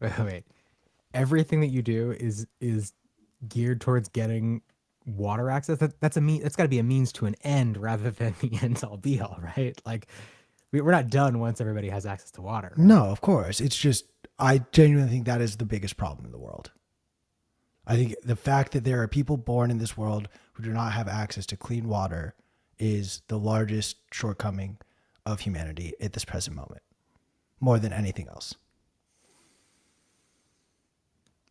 wait. Everything that you do is geared towards getting water access. That's a mean. That's got to be a means to an end rather than the end all be all, right? Like we're not done once everybody has access to water. Right? no, of course. It's just, I genuinely think that is the biggest problem in the world. I think the fact that there are people born in this world who do not have access to clean water is the largest shortcoming of humanity at this present moment, more than anything else.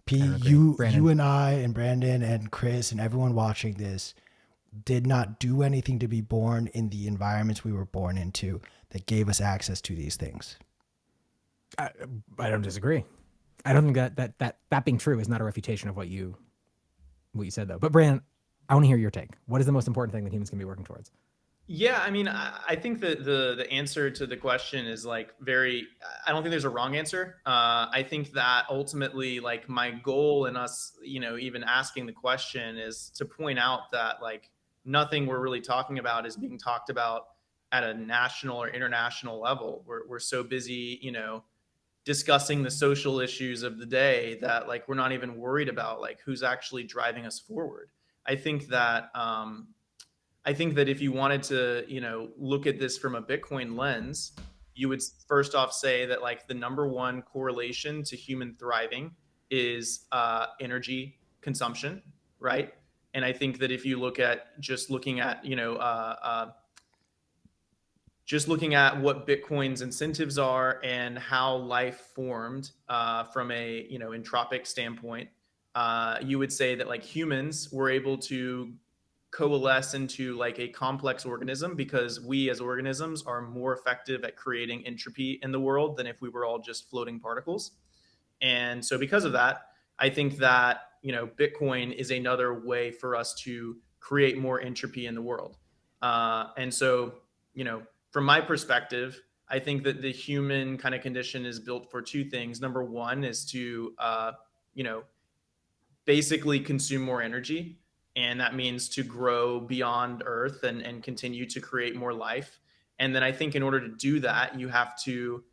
P, I don't agree. you Brandon. and I and Brandon and Chris and everyone watching this did not do anything to be born in the environments we were born into that gave us access to these things. I don't disagree. I don't think that being true is not a refutation of what you said though. But Brandon, I want to hear your take. What is the most important thing that humans can be working towards? Yeah, I mean, I think that the answer to the question is like very. I don't think there's a wrong answer. I think that ultimately, like my goal in us, you know, even asking the question is to point out that like nothing we're really talking about is being talked about at a national or international level. We're so busy, you know, discussing the social issues of the day that like we're not even worried about like who's actually driving us forward. I think that I think that if you wanted to, you know, look at this from a Bitcoin lens, you would first off say that like the number one correlation to human thriving is energy consumption, right? And I think that if you look at just looking at, you know, just looking at what Bitcoin's incentives are and how life formed from a, you know, entropic standpoint, you would say that like humans were able to coalesce into like a complex organism because we as organisms are more effective at creating entropy in the world than if we were all just floating particles. And so because of that, I think that, you know, Bitcoin is another way for us to create more entropy in the world. And so, you know, from my perspective, I think that the human kind of condition is built for two things. Number one is to, you know, basically consume more energy. And that means to grow beyond Earth and continue to create more life. And then I think in order to do that, you have to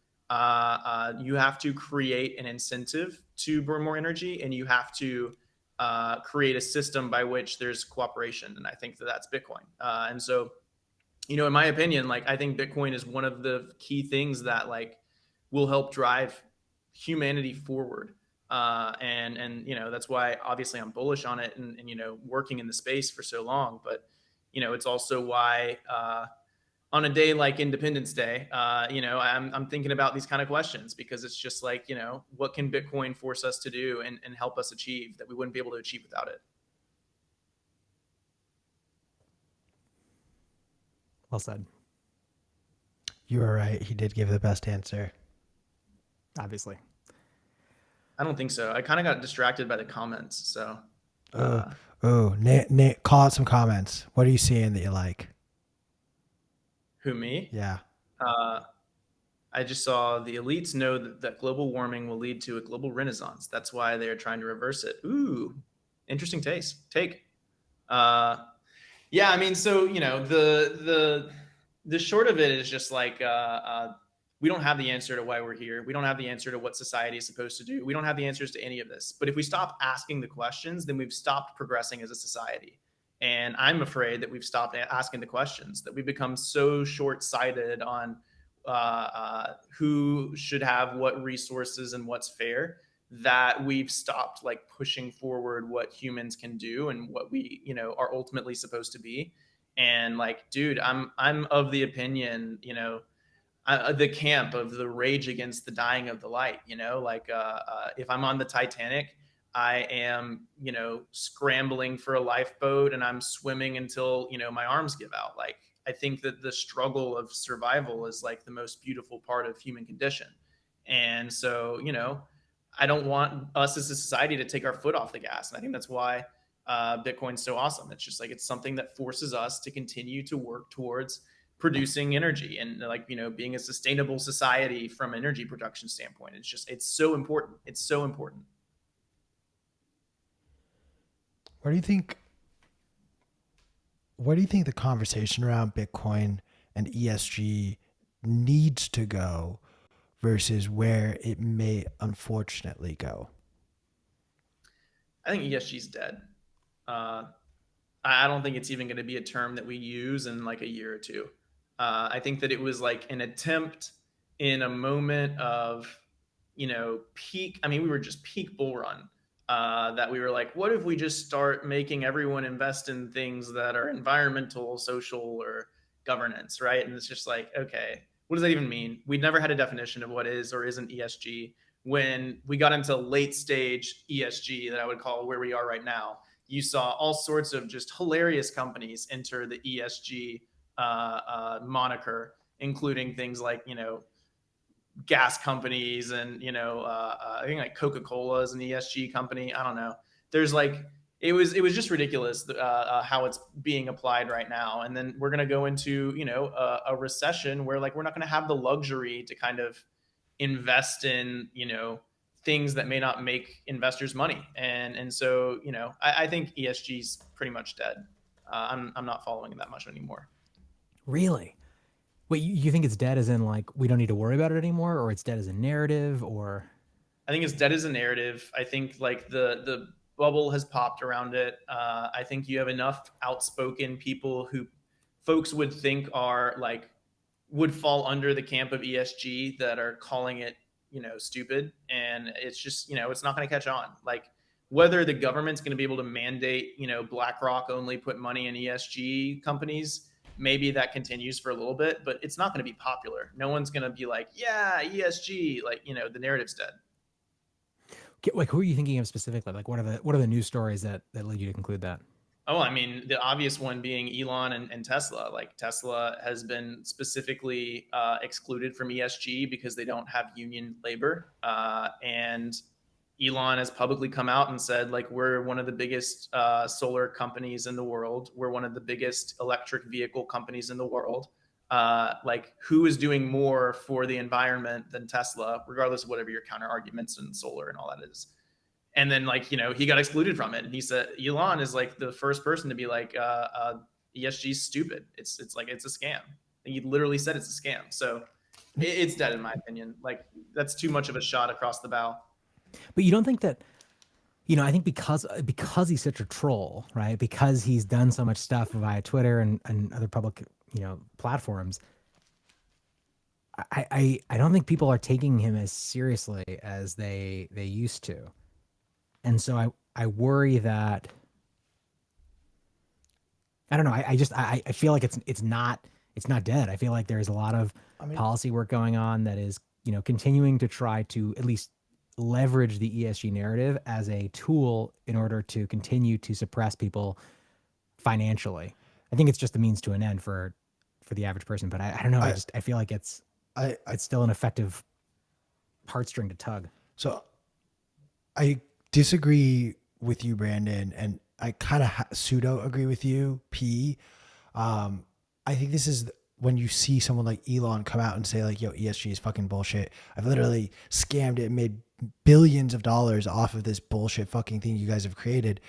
create an incentive to burn more energy, and you have to create a system by which there's cooperation. And I think that that's Bitcoin. And so, you know, in my opinion, like I think Bitcoin is one of the key things that like will help drive humanity forward. And you know that's why obviously I'm bullish on it and you know working in the space for so long. But It's also why on a day like Independence Day, I'm thinking about these kind of questions, because it's just like, what can Bitcoin force us to do and help us achieve that we wouldn't be able to achieve without it? Well said. You were right. He did give the best answer. Obviously. I don't think so. I kind of got distracted by the comments. So, Call out some comments. What are you seeing that you like? who, me? Yeah. Uh, I just saw the elites know that global warming will lead to a global renaissance. That's why they're trying to reverse it. Ooh, interesting take. Uh, yeah, I mean, so the short of it is just like we don't have the answer to why we're here. We don't have the answer to what society is supposed to do. We don't have the answers to any of this. But if we stop asking the questions, then we've stopped progressing as a society. And I'm afraid that we've stopped asking the questions, that we've become so short-sighted on who should have what resources and what's fair, that we've stopped like pushing forward what humans can do and what we are ultimately supposed to be. And like, dude, I'm of the opinion, the camp of the rage against the dying of the light. Like if I'm on the Titanic, I am scrambling for a lifeboat and I'm swimming until my arms give out. Like, I think that the struggle of survival is like the most beautiful part of human condition. And so I don't want us as a society to take our foot off the gas. And I think that's why Bitcoin's so awesome. It's just like, it's something that forces us to continue to work towards producing energy and like, being a sustainable society from an energy production standpoint. It's so important. It's so important. What do you think? Where do you think the conversation around Bitcoin and ESG needs to go versus where it may unfortunately go? I think ESG is dead. I don't think it's even going to be a term that we use in like a year or two. I think that it was like an attempt in a moment of, peak. I mean, we were just peak bull run. That we were like, what if we just start making everyone invest in things that are environmental, social, or governance, right? And it's just like, okay, what does that even mean? We'd never had a definition of what is or isn't ESG. When we got into late stage ESG, that I would call where we are right now, you saw all sorts of just hilarious companies enter the ESG moniker, including things like, gas companies and, I think like Coca-Cola is an ESG company. I don't know. There's like, it was just ridiculous how it's being applied right now. And then we're going to go into, a recession where like, we're not going to have the luxury to kind of invest in, things that may not make investors money. And so, I think ESG is pretty much dead. I'm not following it that much anymore. Really? Wait, you think it's dead as in like we don't need to worry about it anymore, or it's dead as a narrative, or? I think it's dead as a narrative. I think like the bubble has popped around it. I think you have enough outspoken people who folks would think are like would fall under the camp of ESG that are calling it, stupid. And it's just, it's not going to catch on. Like, whether the government's going to be able to mandate, BlackRock only put money in ESG companies, maybe that continues for a little bit, but it's not going to be popular. No one's going to be like, yeah, ESG, like, the narrative's dead. Like, who are you thinking of specifically? Like, what are the news stories that lead you to conclude that? Oh, I mean, the obvious one being Elon and Tesla. Like, Tesla has been specifically excluded from ESG because they don't have union labor. And Elon has publicly come out and said, like, we're one of the biggest solar companies in the world. We're one of the biggest electric vehicle companies in the world. Like, who is doing more for the environment than Tesla, regardless of whatever your counter arguments in solar and all that is. And then, like, he got excluded from it. And he said, Elon is like the first person to be like, ESG is stupid. It's like, it's a scam. And he literally said it's a scam. So it's dead in my opinion. Like, that's too much of a shot across the bow. But you don't think that, I think because he's such a troll, right? Because he's done so much stuff via Twitter and other public, platforms. I don't think people are taking him as seriously as they used to. And so I worry that I don't know. I feel like it's not dead. I feel like there's a lot of I mean, policy work going on that is, continuing to try to at least leverage the ESG narrative as a tool in order to continue to suppress people financially. I think it's just a means to an end for the average person. But I don't know. I, I feel like I, it's still an effective heartstring to tug. so I disagree with you, Brandon, and I kind of pseudo agree with you, P. I think this is when you see someone like Elon come out and say like, "Yo, ESG is fucking bullshit. I've literally scammed it, and made billions of dollars off of this bullshit fucking thing you guys have created."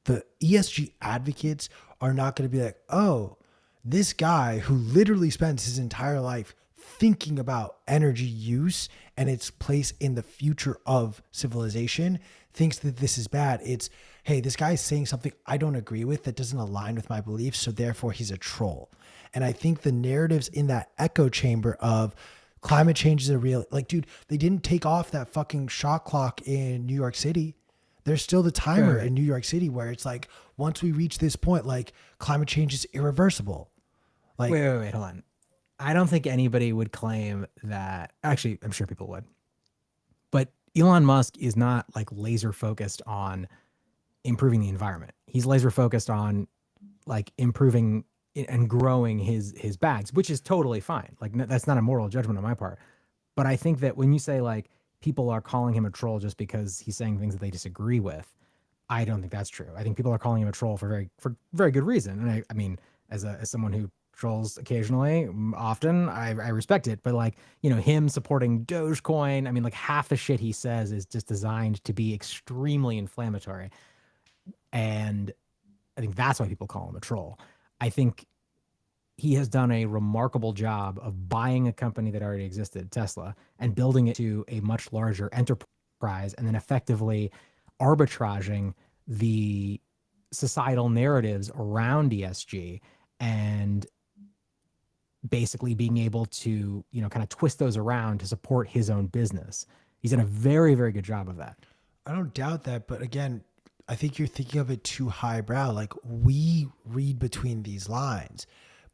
The ESG advocates are not going to be like, "Oh, this guy who literally spends his entire life thinking about energy use and its place in the future of civilization thinks that this is bad." It's, hey, this guy is saying something I don't agree with that doesn't align with my beliefs, so therefore he's a troll. And I think the narratives in that echo chamber of climate change is a real, like, dude, they didn't take off that fucking shot clock in New York City. There's still the timer Right. in New York City where it's like, once we reach this point, like, climate change is irreversible. Like, Wait, hold on. I don't think anybody would claim that. Actually, I'm sure people would. But Elon Musk is not like laser focused on improving the environment. He's laser focused on like improving and growing his bags, which is totally fine. Like that's not a moral judgment on my part. But I think that when you say like people are calling him a troll just because he's saying things that they disagree with, I don't think that's true. I think people are calling him a troll for very good reason. And I mean, as someone who trolls occasionally, often, I respect it. But like, him supporting Dogecoin, I mean, like half the shit he says is just designed to be extremely inflammatory. And I think that's why people call him a troll. I think he has done a remarkable job of buying a company that already existed, Tesla, and building it to a much larger enterprise and then effectively arbitraging the societal narratives around ESG and basically being able to, kind of twist those around to support his own business. He's done a very, very good job of that. I don't doubt that, but again, I think you're thinking of it too highbrow. Like, we read between these lines,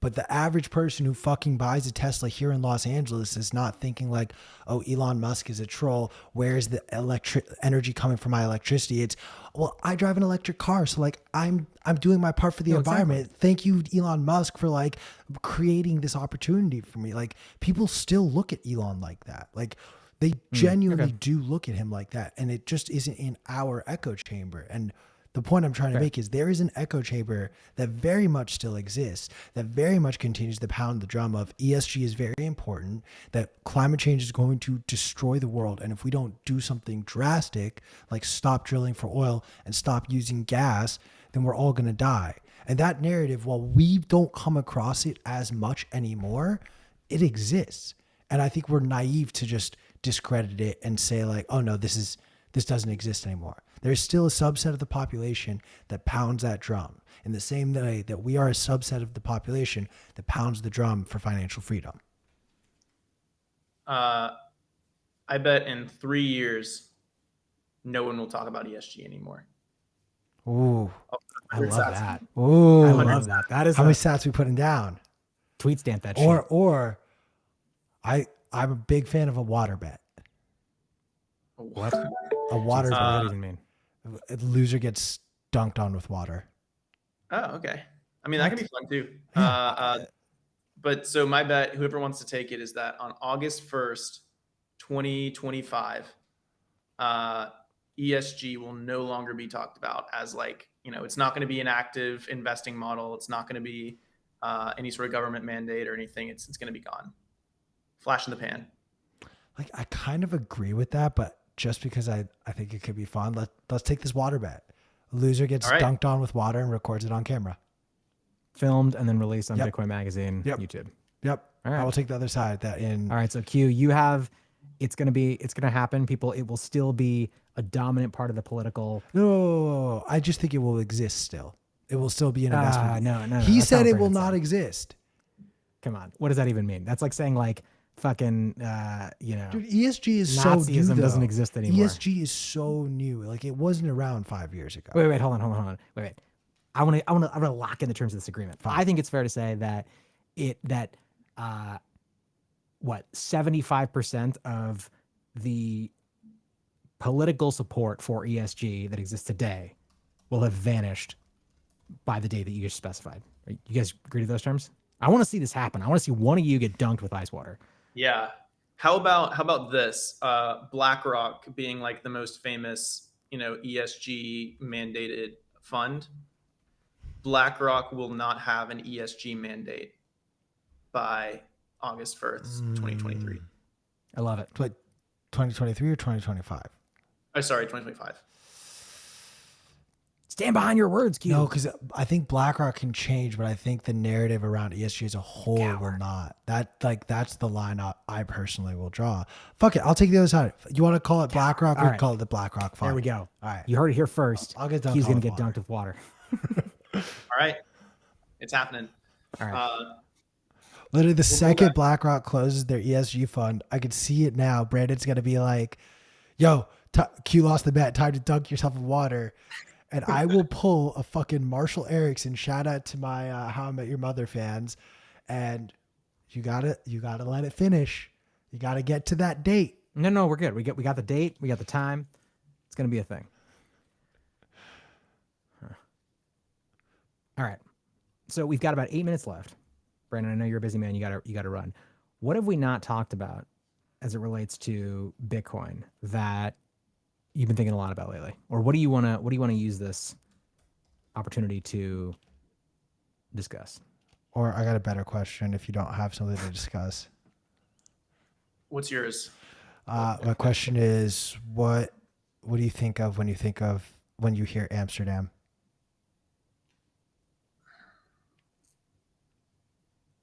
but the average person who fucking buys a Tesla here in Los Angeles is not thinking like, "Oh, Elon Musk is a troll. Where's the electric energy coming from my electricity?" It's, "Well, I drive an electric car, so like I'm doing my part for the No, environment. exactly. Thank you, Elon Musk, for like creating this opportunity for me." Like, people still look at Elon like that. Like, they genuinely Okay. do look at him like that, and it just isn't in our echo chamber. And the point I'm trying to Fair. make is there is an echo chamber that very much still exists, that very much continues to pound the drum of ESG is very important, that climate change is going to destroy the world. And if we don't do something drastic, like stop drilling for oil and stop using gas, then we're all going to die. And that narrative, while we don't come across it as much anymore, it exists. And I think we're naive to just discredit it and say like, "Oh no, this doesn't exist anymore." There's still a subset of the population that pounds that drum in the same way that we are a subset of the population that pounds the drum for financial freedom. I bet in 3 years, no one will talk about ESG anymore. Ooh, I love Sats. that. ooh, I love that. That is how many a stats we putting down? tweet stamp that Or shit. I'm a big fan of a water bet. What? A water Jesus, what does that bet. even mean? A loser gets dunked on with water. Oh, okay. I mean, that can What? be fun too. Yeah. But so my bet, whoever wants to take it, is that on August 1st, 2025, ESG will no longer be talked about as like, it's not going to be an active investing model. It's not going to be any sort of government mandate or anything. It's going to be gone. Flash in the pan. Like, I kind of agree with that, but just because I think it could be fun, let's take this water bet. A loser gets All right. dunked on with water and records it on camera. Filmed and then released on Yep. Bitcoin Magazine, Yep. YouTube. Yep. All right. I will take the other side. That in All right. So Q, it's gonna happen. People, it will still be a dominant part of the political. no, I just think it will exist still. It will still be an investment. No. He That's said not it what will Brandon not said. exist. Come on. What does that even mean? That's like saying like fucking, Dude, ESG is so new. Nazism doesn't though. exist anymore. ESG is so new. Like, it wasn't around 5 years ago. Wait, hold on. Wait. I want to lock in the terms of this agreement. Fine. I think it's fair to say that what 75% of the political support for ESG that exists today will have vanished by the day that you just specified. You guys agree to those terms? I want to see this happen. I want to see one of you get dunked with ice water. Yeah. How about this? BlackRock being like the most famous, ESG mandated fund. BlackRock will not have an ESG mandate by August 1st, 2023. I love it. But 2023 or 2025? Oh, sorry, 2025. Stand behind your words, Q. No, because I think BlackRock can change, but I think the narrative around ESG as a whole will not. That's the line I personally will draw. Fuck it, I'll take the other side. You want to call it BlackRock? All We'll right. call it the BlackRock Fund. There we go. All right. You heard it here first. I'll get dunked Q's on going to with get water. dunked with water. All right. It's happening. All right. Literally, the second BlackRock closes their ESG fund, I could see it now. Brandon's going to be like, yo, Q lost the bet. Time to dunk yourself in water. And I will pull a fucking Marshall Erickson. Shout out to my How I Met Your Mother fans. And you gotta let it finish. You gotta get to that date. No, we're good. We got the date. We got the time. It's going to be a thing. All right. So we've got about 8 minutes left. Brandon, I know you're a busy man. You gotta run. What have we not talked about as it relates to Bitcoin that you've been thinking a lot about lately? Or what do you want to use this opportunity to discuss? Or I got a better question if you don't have something to discuss. What's yours? My question is, what do you think of when you hear Amsterdam?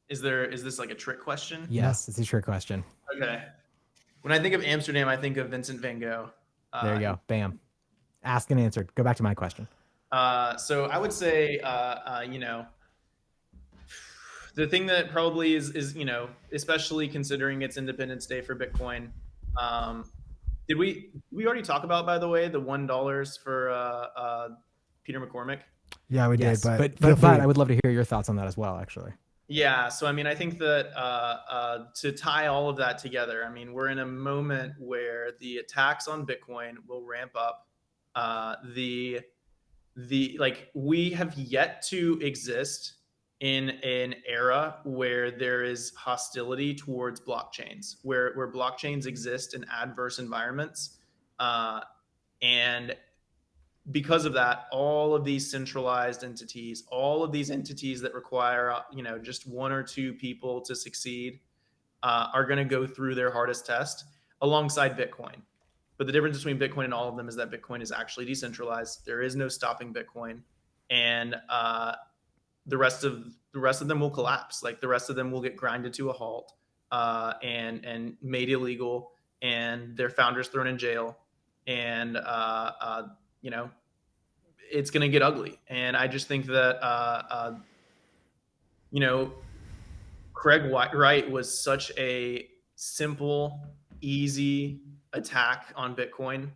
Is this like a trick question? Yes, it's a trick question. Okay. When I think of Amsterdam, I think of Vincent van Gogh. There you go. Bam. Asked and answered. Go back to my question. So I would say, the thing that probably is, especially considering it's Independence Day for Bitcoin. Did we already talk about, by the way, the $1 for Peter McCormick? Yeah, we Yes, did. but I would love to hear your thoughts on that as well, actually. Yeah. So, I mean, I think that to tie all of that together, I mean, we're in a moment where the attacks on Bitcoin will ramp up. We have yet to exist in an era where there is hostility towards blockchains, where blockchains exist in adverse environments. And because of that, all of these centralized entities, all of these entities that require, just one or two people to succeed, are going to go through their hardest test alongside Bitcoin. But the difference between Bitcoin and all of them is that Bitcoin is actually decentralized. There is no stopping Bitcoin, and the rest of them will collapse. Like the rest of them will get grinded to a halt, and made illegal, and their founders thrown in jail, and it's going to get ugly. And I just think that Craig Wright was such a simple, easy attack on Bitcoin.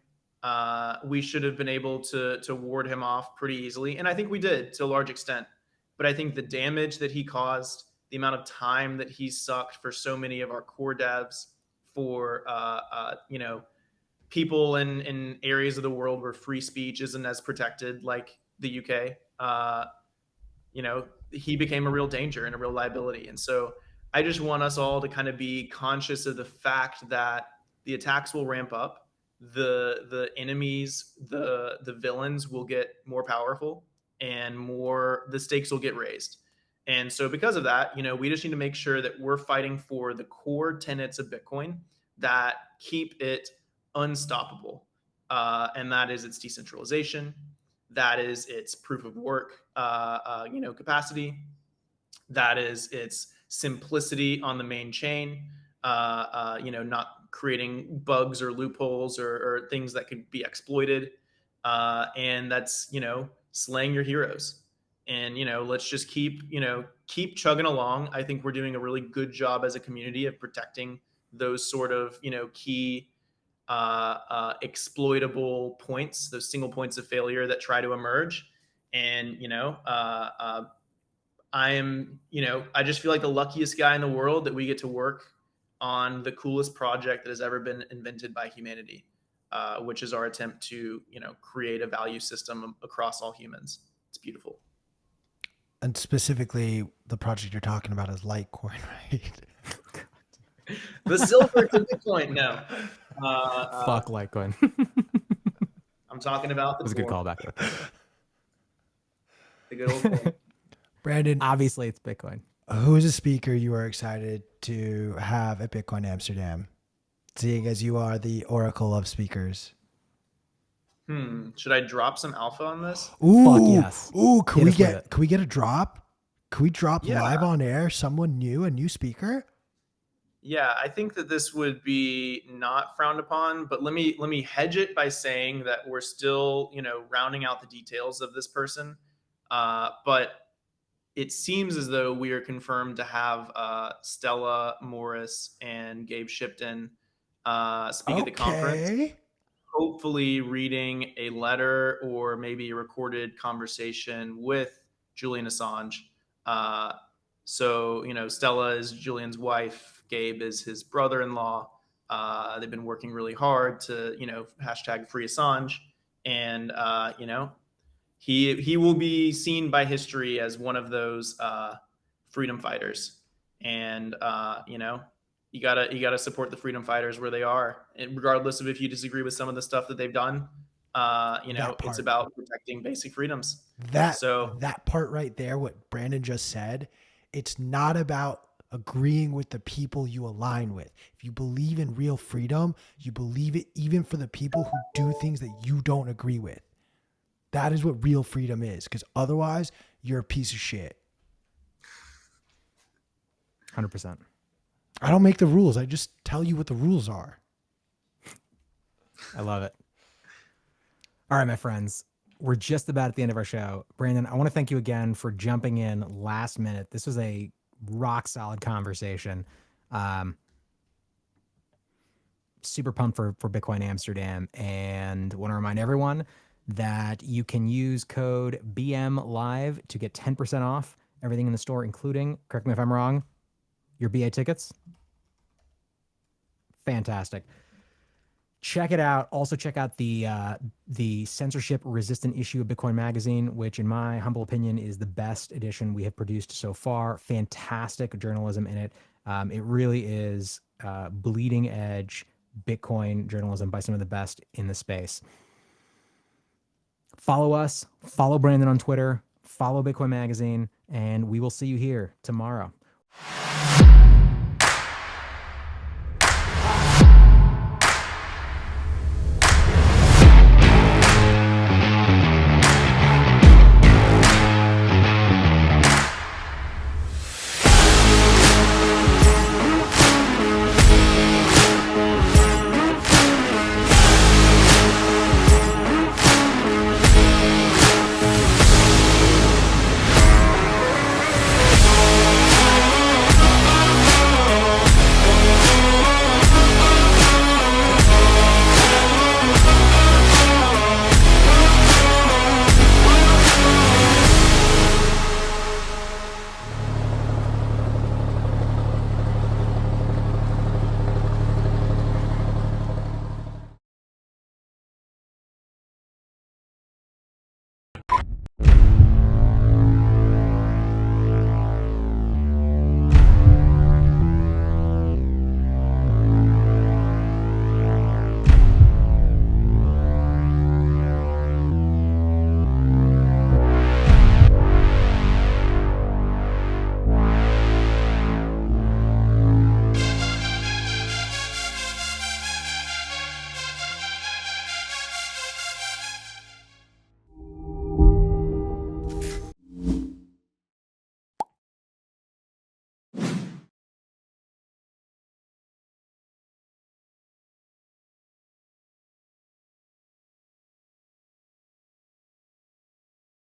We should have been able to ward him off pretty easily, and I think we did to a large extent. But I think the damage that he caused, the amount of time that he sucked for so many of our core devs, for people in areas of the world where free speech isn't as protected, like the UK, he became a real danger and a real liability. And so I just want us all to kind of be conscious of the fact that the attacks will ramp up. The enemies, the villains will get more powerful, and the stakes will get raised. And so because of that, we just need to make sure that we're fighting for the core tenets of Bitcoin that keep it unstoppable. And that is its decentralization. That is its proof of work, capacity. That is its simplicity on the main chain, not creating bugs or loopholes or things that could be exploited. And that's, slaying your heroes. And, let's just keep chugging along. I think we're doing a really good job as a community of protecting those sort of, key exploitable points, those single points of failure that try to emerge. And, I am, I just feel like the luckiest guy in the world that we get to work on the coolest project that has ever been invented by humanity, which is our attempt to, create a value system across all humans. It's beautiful. And specifically, the project you're talking about is Litecoin, right? The silver to Bitcoin. No. Fuck Litecoin. I'm talking about That was a good callback though. the good old coin. Brandon, Obviously, it's Bitcoin. who is a speaker you are excited to have at Bitcoin Amsterdam, seeing as you are the oracle of speakers? Should I drop some alpha on this? Ooh, Fuck yes. Ooh, can Hit us with it. we get a drop? Can we drop Yeah. live on air someone new, a new speaker? Yeah, I think that this would be not frowned upon, but let me hedge it by saying that we're still, rounding out the details of this person. But it seems as though we are confirmed to have Stella Morris and Gabe Shipton speak at the conference. Hopefully reading a letter or maybe a recorded conversation with Julian Assange. So, Stella is Julian's wife. Gabe is his brother-in-law. They've been working really hard to, hashtag free Assange. And, he will be seen by history as one of those freedom fighters. And, you gotta support the freedom fighters where they are, and regardless of if you disagree with some of the stuff that they've done. It's about protecting basic freedoms. That part right there, what Brandon just said, it's not about agreeing with the people you align with. If you believe in real freedom, you believe it even for the people who do things that you don't agree with. That is what real freedom is, because otherwise you're a piece of shit. 100%. I don't make the rules. I just tell you what the rules are. I love it. All right, my friends, we're just about at the end of our show. Brandon, I want to thank you again for jumping in last minute. This was a rock solid conversation. Super pumped for Bitcoin Amsterdam, and want to remind everyone that you can use code BMLive to get 10% off everything in the store, including, correct me if I'm wrong, your BA tickets. Fantastic. Check it out. Also check out the censorship resistant issue of Bitcoin Magazine, which in my humble opinion is the best edition we have produced so far. Fantastic journalism in it. It really is bleeding edge Bitcoin journalism by some of the best in the space. Follow us, follow Brandon on Twitter, follow Bitcoin Magazine, and we will see you here tomorrow.